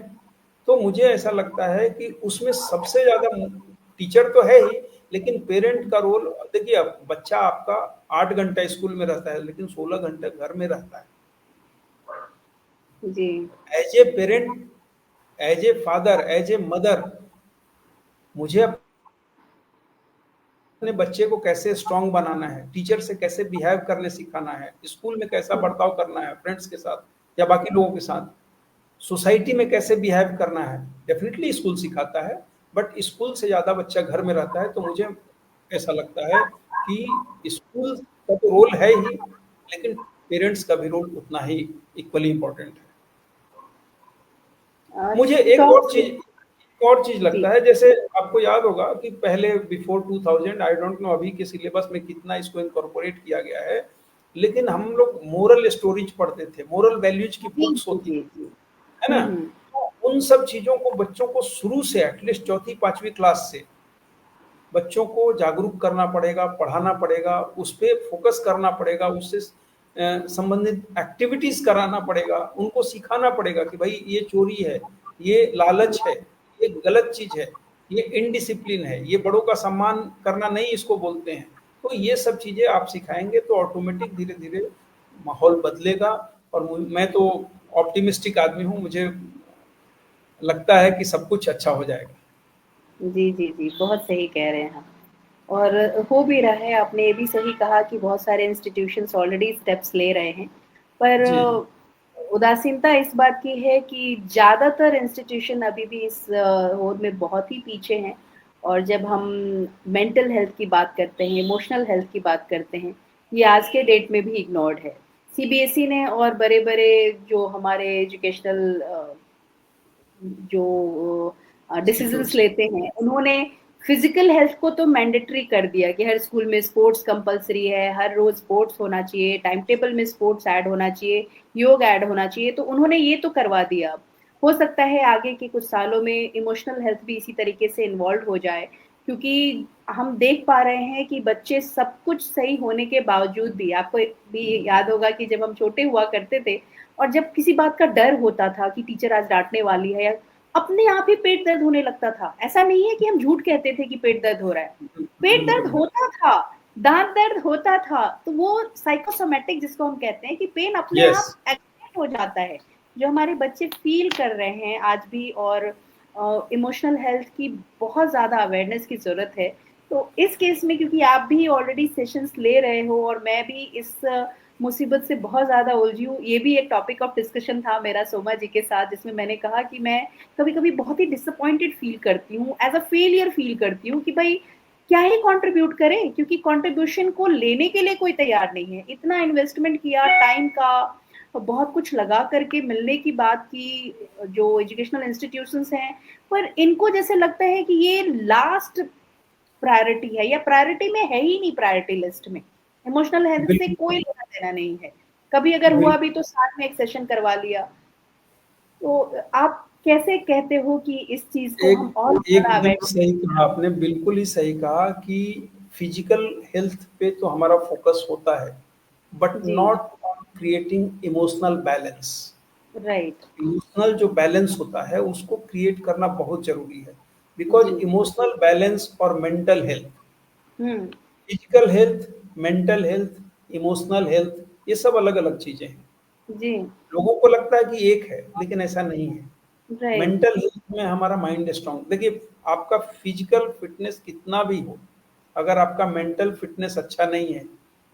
तो मुझे ऐसा लगता है कि उसमें सबसे ज़्यादा टीचर तो है ही, लेकिन पेरेंट का रोल, देखिए, अब बच्चा आपका 8 घंटा स्कूल में रहता है, लेकिन 16 घंटे घर में रहता है। जी। As a parent, as a father, as a mother, मुझे अपने बच्चे को कैसे स्ट्रॉन्ग बनाना है, टीचर से कैसे बिहेव करने सिखाना है, स्कूल में कैसा हुँ, बर्ताव करना है फ्रेंड्स के साथ या बाकी लोगों के साथ, सोसाइटी में कैसे बिहेव करना है, डेफिनिटली स्कूल सिखाता है, बट स्कूल से ज़्यादा बच्चा घर में रहता है। तो मुझे ऐसा लगता है कि स्कूल का तो रोल है ही, लेकिन पेरेंट्स का भी रोल उतना ही इक्वली इम्पोर्टेंट है। मुझे टॉक से एक और चीज़ जी। लगता है, जैसे आपको याद होगा कि पहले बिफोर 2000, आई डोंट नो अभी के सिलेबस में कितना इसको इनकॉर्पोरेट किया गया है, लेकिन हम लोग मोरल स्टोरीज पढ़ते थे, मोरल वैल्यूज की जी, बुक्स जी, होती जी, थी, जी। है ना? हुँ, हुँ। तो उन सब चीज़ों को बच्चों को शुरू से एटलीस्ट चौथी 5वीं क्लास से बच्चों को जागरूक करना पड़ेगा, पढ़ाना पड़ेगा, उस पे फ़ोकस करना पड़ेगा, उससे संबंधित एक्टिविटीज़ कराना पड़ेगा, उनको सिखाना पड़ेगा कि भई ये चोरी है, ये लालच है, ये गलत चीज़ है, ये इनडिसिप्लिन है, ये बड़ों का सम्मान करना नहीं इसको बोलते हैं। तो ये सब चीज़ें आप सिखाएँगे तो ऑटोमेटिक धीरे-धीरे माहौल बदलेगा। और मैं तो ऑप्टिमिस्टिक आदमी हूँ, मुझे लगता है कि सब कुछ अच्छा हो जाएगा। जी, जी, जी, बहुत सही कह रहे हैं आप। और हो भी रहा है, आपने ये भी सही कहा कि बहुत सारे इंस्टीट्यूशंस ऑलरेडी स्टेप्स ले रहे हैं। पर जी। उदासीनता इस बात की है कि ज़्यादातर इंस्टीट्यूशन अभी भी इस होड़ में बहुत ही पीछे हैं और जब हम मेंटल हेल्थ की बात करते हैं, इमोशनल हेल्थ की बात करते हैं, ये आज के डेट में भी इग्नोर्ड है। सीबीएसई ने और बड़े-बड़े जो हमारे एजुकेशनल जो डिसीजंस इंस्टीट्यूट्स। लेते हैं, उन्होंने फिजिकल हेल्थ को तो मैंडेटरी कर दिया कि हर स्कूल में स्पोर्ट्स कंपल्सरी है, हर रोज स्पोर्ट्स होना चाहिए, टाइम टेबल में स्पोर्ट्स ऐड होना चाहिए, योग ऐड होना चाहिए, तो उन्होंने ये तो करवा दिया अब। हो सकता है आगे के कुछ सालों में इमोशनल हेल्थ भी इसी तरीके से इन्वॉल्व हो जाए, क्योंकि हम देख पा रहे हैं कि बच्चे सब कुछ सही होने के बावजूद भी आपको भी याद होगा कि जब हम छोटे हुआ करते थे और जब किसी बात का डर होता था कि टीचर आज डाँटने वाली है या अपने आप ही पेट दर्द होने लगता था। ऐसा नहीं है कि हम झूठ कहते थे कि पेट दर्द हो रहा है। पेट दर्द बिल्कुल। होता था, दाँत दर्द होता था, तो वो साइकोसोमैटिक जिसको हम कहते हैं कि पेन अपने यस। आप एक्टिवेट हो जाता है, जो हमारे बच्चे फ़ील कर रहे हैं आज भी और इमोशनल हेल्थ की बहुत ज़्यादा अवेयरनेस की ज़रूरत है। तो इस केस में क्योंकि आप भी ऑलरेडी सेशंस ले रहे हो और मैं भी इस मुसीबत से बहुत ज़्यादा उलझी हूँ, ये भी एक टॉपिक ऑफ डिस्कशन था मेरा सोमा जी के साथ जिसमें मैंने कहा कि मैं कभी-कभी बहुत ही डिसअपॉइंटेड फ़ील करती हूँ, एज़ अ फेलियर फ़ील करती हूँ कि भई क्या ही कंट्रीब्यूट करें, क्योंकि कंट्रीब्यूशन को लेने के लिए कोई तैयार नहीं है। इतना इन्वेस्टमेंट किया टाइम का, बहुत कुछ लगा करके मिलने की बात की जो एजुकेशनल इंस्टीट्यूशंस हैं, पर इनको जैसे लगता है कि ये लास्ट प्रायोरिटी है, या प्रायोरिटी में है ही नहीं, प्रायोरिटी लिस्ट में इमोशनल हेल्थ से बिल्कुल, कोई लेना देना नहीं है। कभी अगर हुआ भी बिल्कुल। तो साथ में एक सेशन करवा लिया। तो आप कैसे कहते हो कि इस चीज को हम और एक ज्यादा एकदम अवॉइड? सही कहा आपने, बिल्कुल ही सही कहा कि फिजिकल हेल्थ पे तो हमारा फोकस होता है, बट जी। Not on creating emotional balance. Right. Emotional जो बैलेंस होता है उसको क्रिएट करना बहुत जरूरी है, बिकॉज जी। इमोशनल बैलेंस और mental health, hmm. Physical health, mental health, emotional health, ये सब अलग अलग चीजें हैं। जी। लोगों को लगता है कि एक है, लेकिन ऐसा नहीं है। राइट। मेंटल हेल्थ में हमारा माइंड स्ट्रांग, देखिए आपका फिजिकल फिटनेस कितना भी हो, अगर आपका मेंटल फिटनेस अच्छा नहीं है,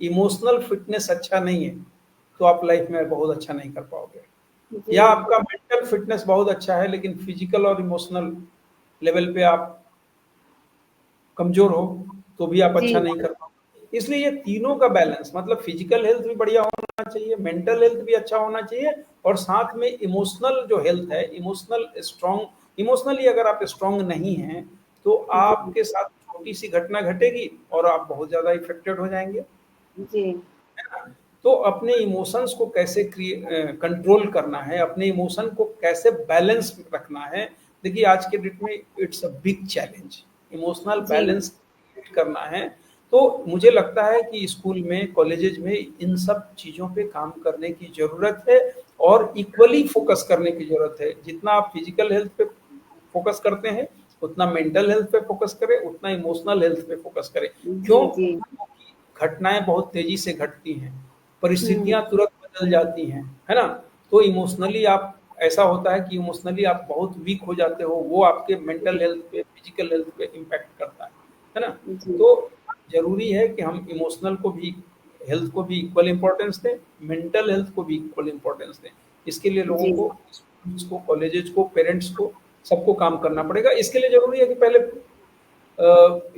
इमोशनल फिटनेस अच्छा नहीं है, तो आप लाइफ में बहुत अच्छा नहीं कर पाओगे। जी। या आपका मेंटल फिटनेस बहुत अच्छा है लेकिन फिजिकल और इमोशनल लेवल पे आप कमजोर हो, तो भी आप जी। अच्छा नहीं कर पाओगे। इसलिए ये तीनों का बैलेंस, मतलब फिजिकल हेल्थ भी बढ़िया होना चाहिए, मेंटल हेल्थ भी अच्छा होना चाहिए, और साथ में इमोशनल जो हेल्थ है, इमोशनल स्ट्रांग, इमोशनली अगर आप स्ट्रांग नहीं हैं तो जी। आपके साथ छोटी सी घटना घटेगी और आप बहुत ज्यादा इफेक्टेड हो जाएंगे। जी। तो अपने इमोशंस को कैसे कंट्रोल करना है, अपने इमोशन को कैसे बैलेंस रखना है, देखिए आज के डेट में it's a big challenge, emotional जी। बैलेंस क्रिएट करना है। तो मुझे लगता है कि स्कूल में, कॉलेजेस में इन सब चीज़ों पे काम करने की ज़रूरत है, और इक्वली फोकस करने की ज़रूरत है। जितना आप फिजिकल हेल्थ पे फोकस करते हैं, उतना मेंटल हेल्थ पे फोकस करें, उतना इमोशनल हेल्थ पे फोकस करें। जी। क्यों? जी। घटनाएं बहुत तेजी से घटती हैं, हम्म। परिस्थितियां तुरंत बदल जाती हैं, है ना? तो इमोशनली आप, ऐसा होता है कि इमोशनली आप बहुत वीक हो जाते हो, वो आपके मेंटल हेल्थ पे, फिजिकल हेल्थ पे इम्पैक्ट करता है ना? जी। तो जरूरी है कि हम इमोशनल को भी, हेल्थ को भी इक्वल इंपॉर्टेंस दें, मेंटल हेल्थ को भी इक्वल इंपॉर्टेंस दें। इसके लिए लोगों जी। को, स्कूल्स को, कॉलेजेस को, पेरेंट्स को, सबको काम करना पड़ेगा। इसके लिए जरूरी है कि पहले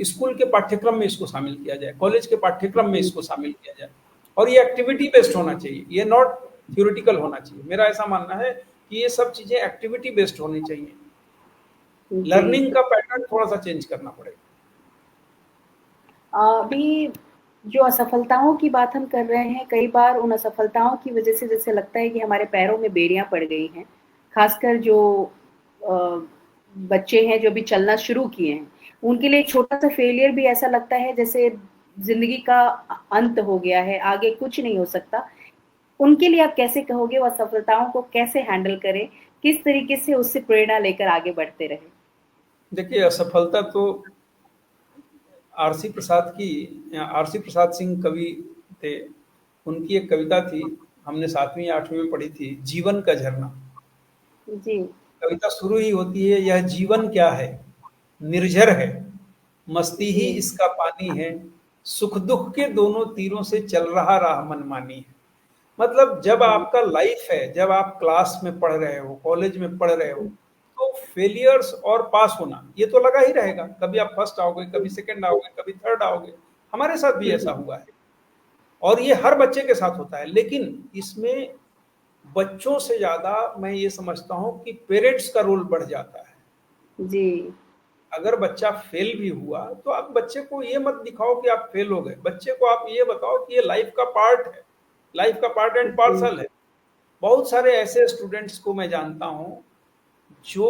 स्कूल के पाठ्यक्रम में इसको शामिल किया जाए, कॉलेज के पाठ्यक्रम में जी। इसको शामिल किया जाए, और ये एक्टिविटी बेस्ड होना चाहिए, ये नॉट थ्योरेटिकल होना चाहिए। मेरा ऐसा मानना है कि ये सब चीजें एक्टिविटी बेस्ड होनी चाहिए। जी। लर्निंग का पैटर्न थोड़ा सा चेंज करना पड़ेगा। अभी जो असफलताओं की बात हम कर रहे हैं, कई बार उन असफलताओं की वजह से जैसे लगता है कि हमारे पैरों में बेड़ियां पड़ गई हैं। खासकर जो अ, बच्चे हैं जो अभी चलना शुरू किए हैं, उनके लिए एक छोटा सा फेलियर भी ऐसा लगता है जैसे जिंदगी का अंत हो गया है, आगे कुछ नहीं हो सकता। उनके लिए आप कैसे कहोगे वो असफलताओं को कैसे हैंडल करें, किस तरीके से उससे प्रेरणा लेकर आगे बढ़ते रहे? देखिए असफलता तो आरसी प्रसाद की, आरसी प्रसाद सिंह कवि थे, उनकी एक कविता थी, हमने 7वीं 8वीं में पढ़ी थी, जीवन का झरना। जी। कविता शुरू ही होती है, यह जीवन क्या है, निर्झर है, मस्ती ही जी। इसका पानी है, सुख दुख के दोनों तीरों से चल रहा राह मनमानी है। मतलब जब जी। आपका लाइफ है, जब आप क्लास में पढ़ रहे हो, कॉलेज में पढ़ रहे हो, तो फेलियर्स और पास होना ये तो लगा ही रहेगा। कभी आप फर्स्ट आओगे, कभी सेकंड आओगे, कभी थर्ड आओगे। हमारे साथ भी ऐसा हुआ है, और ये हर बच्चे के साथ होता है। लेकिन इसमें बच्चों से ज्यादा मैं ये समझता हूँ कि पेरेंट्स का रोल बढ़ जाता है। जी। अगर बच्चा फेल भी हुआ तो आप बच्चे को ये मत दिखाओ कि आप फेल हो गए, बच्चे को आप ये बताओ कि ये लाइफ का पार्ट है, लाइफ का पार्ट एंड जी। पार्सल है। बहुत सारे ऐसे स्टूडेंट्स को मैं जानता हूँ जो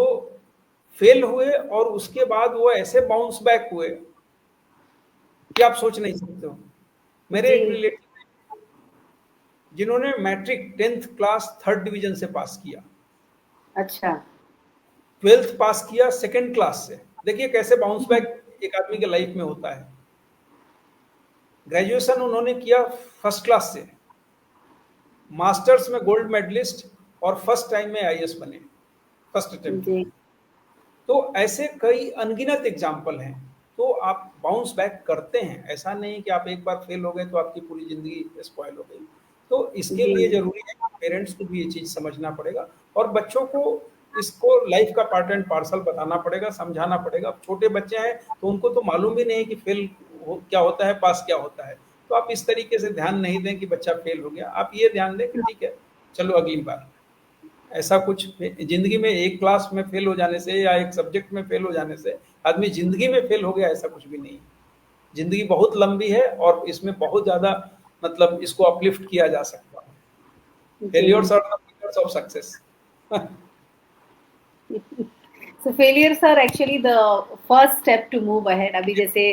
फेल हुए और उसके बाद वो ऐसे बाउंस बैक हुए कि आप सोच नहीं सकते हो। मेरे जी। एक रिलेटिव जिन्होंने matric 10th class 3rd division से पास किया, अच्छा। 12th पास किया 2nd क्लास से, देखिए कैसे बाउंस बैक एक आदमी के लाइफ में होता है। ग्रेजुएशन उन्होंने किया फर्स्ट क्लास से, मास्टर्स में गोल्ड मेडलिस्ट, और फर्स्ट टाइम में आईएएस बने, फर्स्ट अटेम्प्ट में। जी। तो ऐसे कई अनगिनत एग्जाम्पल हैं। तो आप बाउंस बैक करते हैं, ऐसा नहीं कि आप एक बार फेल हो गए तो आपकी पूरी जिंदगी स्पॉइल हो गई। तो इसके जी। लिए जरूरी है कि पेरेंट्स को भी ये चीज समझना पड़ेगा, और बच्चों को इसको लाइफ का पार्ट एंड पार्सल बताना पड़ेगा, समझाना पड़ेगा। अब छोटे बच्चे हैं तो उनको तो मालूम भी नहीं है कि फेल क्या होता है, पास क्या होता है। तो आप इस तरीके से ध्यान नहीं दें कि बच्चा फेल हो गया, आप ये ध्यान दें कि ठीक है, चलो अगली बार। ऐसा कुछ जिंदगी में एक क्लास में फेल हो जाने से या एक सब्जेक्ट में फेल हो जाने से आदमी जिंदगी में फेल हो गया, ऐसा कुछ भी नहीं है। जिंदगी बहुत लंबी है और इसमें बहुत ज्यादा मतलब इसको अपलिफ्ट किया जा सकता है। जी। Failures are the pillars of success. So failures are actually the first step to move ahead. अभी जैसे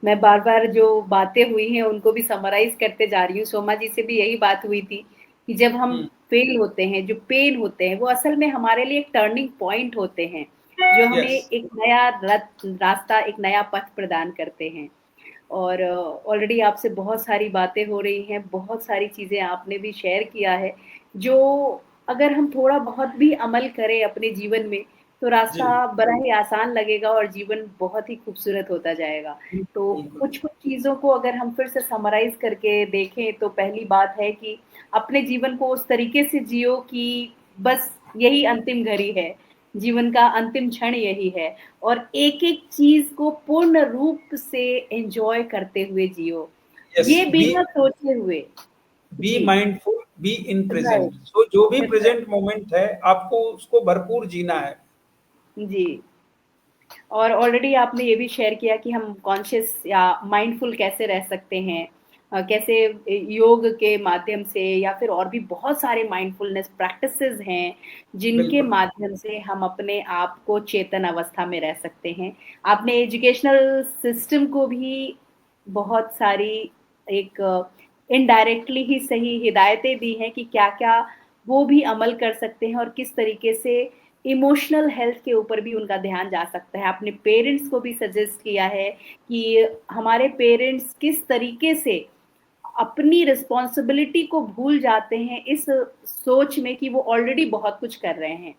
मैं बार-बार जो बातें हुई हैं उनको भी समराइज़ करते जा रही हूँ। सोमा जी से भी यही बात हुई थी कि जब हम फेल होते हैं, जो पेन होते हैं, वो असल में हमारे लिए एक टर्निंग पॉइंट होते हैं, जो हमें यस, एक नया रास्ता, एक नया पथ प्रदान करते हैं। और ऑलरेडी आपसे बहुत सारी बातें हो रही हैं, बहुत सारी चीज़ें आपने भी शेयर किया है, जो अगर हम थोड़ा बहुत भी अमल करें अपने जीवन में, तो जी, रास्ता बड़ा ही आसान लगेगा और जीवन बहुत ही खूबसूरत होता जाएगा। तो बिल्कुल। कुछ-कुछ चीज़ों को अगर हम फिर से समराइज़ करके देखें, तो पहली बात है कि अपने जीवन को उस तरीके से जियो कि बस यही अंतिम घड़ी है, जीवन का अंतिम क्षण यही है। और एक-एक चीज़ को पूर्ण रूप से एन्जॉय करते हुए जियो। यस, ये बिना सोचे हुए। बी जी, mindful, be in present. Right. So जो भी प्रेजेंट मोमेंट है आपको उसको भरपूर जीना है। जी। और ऑलरेडी आपने ये भी शेयर किया कि हम कॉन्शियस या माइंडफुल कैसे रह सकते हैं, कैसे योग के माध्यम से या फिर और भी बहुत सारे माइंडफुलनेस प्रैक्टिसेस हैं जिनके बिल्कुल। माध्यम से हम अपने आप को चेतन अवस्था में रह सकते हैं। आपने एजुकेशनल सिस्टम को भी बहुत सारी एक इनडायरेक्टली ही सही हिदायतें दी हैं कि क्या-क्या वो भी अमल कर सकते हैं और किस तरीके से इमोशनल हेल्थ के ऊपर भी उनका ध्यान जा सकता है। आपने पेरेंट्स को भी सजेस्ट किया है कि हमारे पेरेंट्स किस तरीके से अपनी रिस्पॉन्सिबिलिटी को भूल जाते हैं इस सोच में कि वो ऑलरेडी बहुत कुछ कर रहे हैं।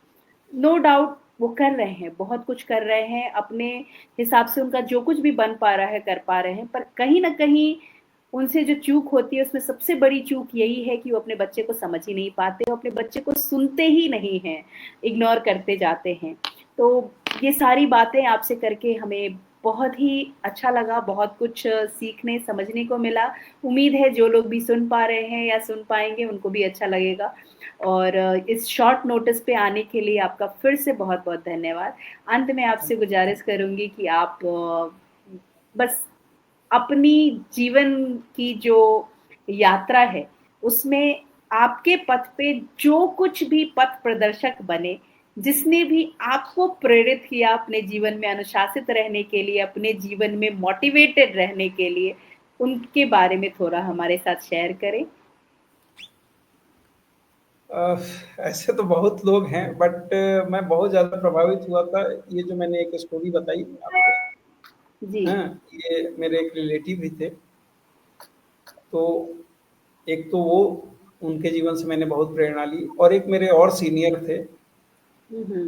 नो डाउट वो कर रहे हैं, बहुत कुछ कर रहे हैं, अपने हिसाब से उनका जो कुछ भी बन पा रहा है, कर पा रहे हैं, पर कहीं न कहीं उनसे जो चूक होती है, उसमें सबसे बड़ी चूक यही है कि वो अपने बच्चे को समझ ही नहीं पाते, वो अपने बच्चे को सुनते ही नहीं हैं, इग्नोर करते जाते हैं। तो ये सारी बातें आपसे करके हमें बहुत ही अच्छा लगा, बहुत कुछ सीखने, समझने को मिला। उम्मीद है जो लोग भी सुन पा रहे हैं या सुन पाएँगे, उनको भी अच्छा लगेगा। और इस शॉर्ट नोटिस पे आने के लिए आपका फिर से बहुत-बहुत धन्यवाद। अंत में आपसे गुज़ारिश करूँगी कि आप बस अपनी जीवन की जो यात्रा है, उसमें आपके पथ पे जो कुछ भी पथ प्रदर्शक बने, जिसने भी आपको प्रेरित किया अपने जीवन में अनुशासित रहने के लिए, अपने जीवन में मोटिवेटेड रहने के लिए, उनके बारे में थोड़ा हमारे साथ शेयर करें। अ, ऐसे तो बहुत लोग हैं बट मैं बहुत ज़्यादा प्रभावित हुआ था, ये जो मैंने एक स्टोरी बताई आपको। जी। हाँ, ये मेरे एक रिलेटिव ही थे। तो एक तो वो उनके जीवन से मैंने बहुत प्रेरणा ली और एक मेरे और सीनियर थे हुँ, हुँ।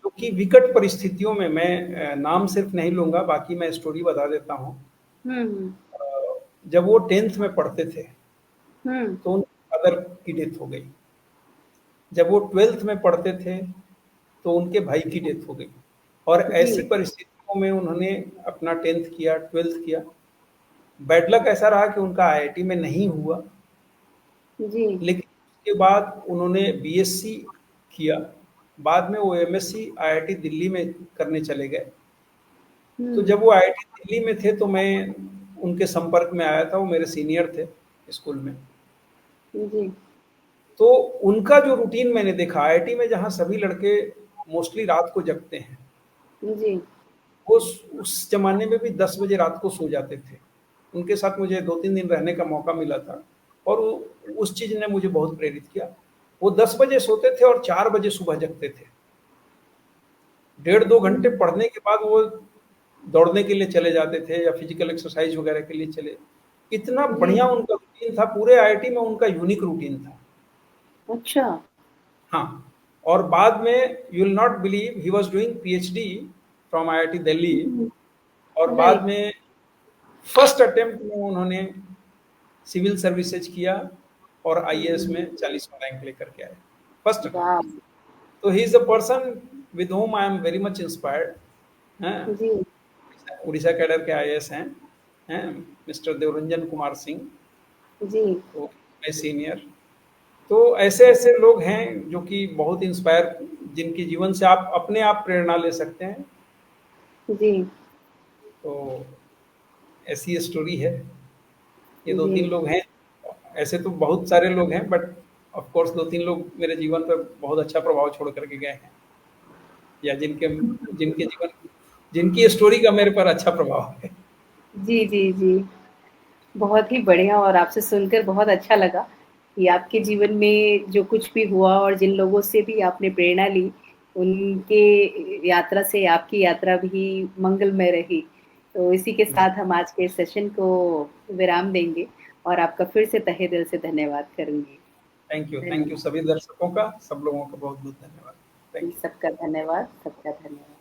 जो कि विकट परिस्थितियों में मैं नाम सिर्फ नहीं लूँगा, बाकी मैं स्टोरी बता देता हूँ। हुँ, हुँ। जब वो 10th में पढ़ते थे, हुँ। तो उनके फादर की डेथ हो गई। जब वो 12th में पढ़ते थे, तो उनके भाई की डेथ हो गई। और जी, ऐसी परिस्थितियों में उन्होंने अपना 10th किया, 12th किया। बैड लक ऐसा रहा कि उनका आईआईटी में नहीं हुआ, जी। लेकिन उसके बाद उन्होंने बीएससी किया। बाद में वो एमएससी आईआईटी दिल्ली में करने चले गए। तो हुँ। जब वो आईआईटी दिल्ली में थे तो मैं उनके संपर्क में आया था, वो मेरे सीनियर थे स्कूल में। जी, तो उनका जो रूटीन मैंने देखा आईआईटी में, जहाँ सभी लड़के मोस्टली रात को जगते हैं, जी। वो उस ज़माने में भी 10 बजे रात को सो जाते थे। उनके साथ मुझे 2-3 दिन रहने का मौका मिला था और वो उस चीज़ ने मुझे बहुत प्रेरित किया। वो 10 बजे सोते थे और 4 बजे सुबह जगते थे। डेढ़ 2 हुँ, घंटे पढ़ने के बाद वो दौड़ने के लिए चले जाते थे या फिजिकल एक्सरसाइज वगैरह के लिए चले। इतना जी। बढ़िया उनका रूटीन था, पूरे आईआईटी में उनका यूनिक रूटीन था। अच्छा। हाँ, और बाद में you will not believe he was doing PhD from IIT Delhi. हुँ, और बाद राइट। में फर्स्ट अटेम्प्ट में उन्होंने सिविल सर्विसेज किया और आईएएस हुँ, में 40वां रैंक लेकर के आए, फर्स्ट अटेम्प्ट। वाह! तो he is a person with whom I am very much inspired. हैं, जी, उड़ीसा कैडर के आईएएस हैं मिस्टर देवरंजन कुमार सिंह, जी, तो माय सीनियर। तो ऐसे-ऐसे लोग हैं जो कि बहुत इंस्पायर, जिनके जीवन से आप अपने आप प्रेरणा ले सकते हैं। जी, तो ऐसी ये स्टोरी है। ये जी, 2-3 लोग हैं। ऐसे तो बहुत सारे लोग हैं, बट ऑफ कोर्स 2-3 लोग मेरे जीवन पर बहुत अच्छा प्रभाव छोड़ कर के गए हैं, या जिनके जिनके जीवन जिनकी स्टोरी का मेरे पर अच्छा प्रभाव है। जी, जी, जी। बहुत ही बढ़िया और आपसे सुनकर बहुत अच्छा लगा कि आपके जीवन में जो कुछ भी हुआ और जिन लोगों से भी आपने प्रेरणा ली, उनके यात्रा से आपकी यात्रा भी मंगलमय रही। तो इसी के जी, साथ हम आज के सेशन को विराम देंगे और आपका फिर से तहे दिल से धन्यवाद करूँगी। थैंक यू धन्यवाद। सभी दर्शकों का, सब लोगों का बहुत-बहुत धन्यवाद। Thank you. सबका धन्यवाद, सबका धन्यवाद।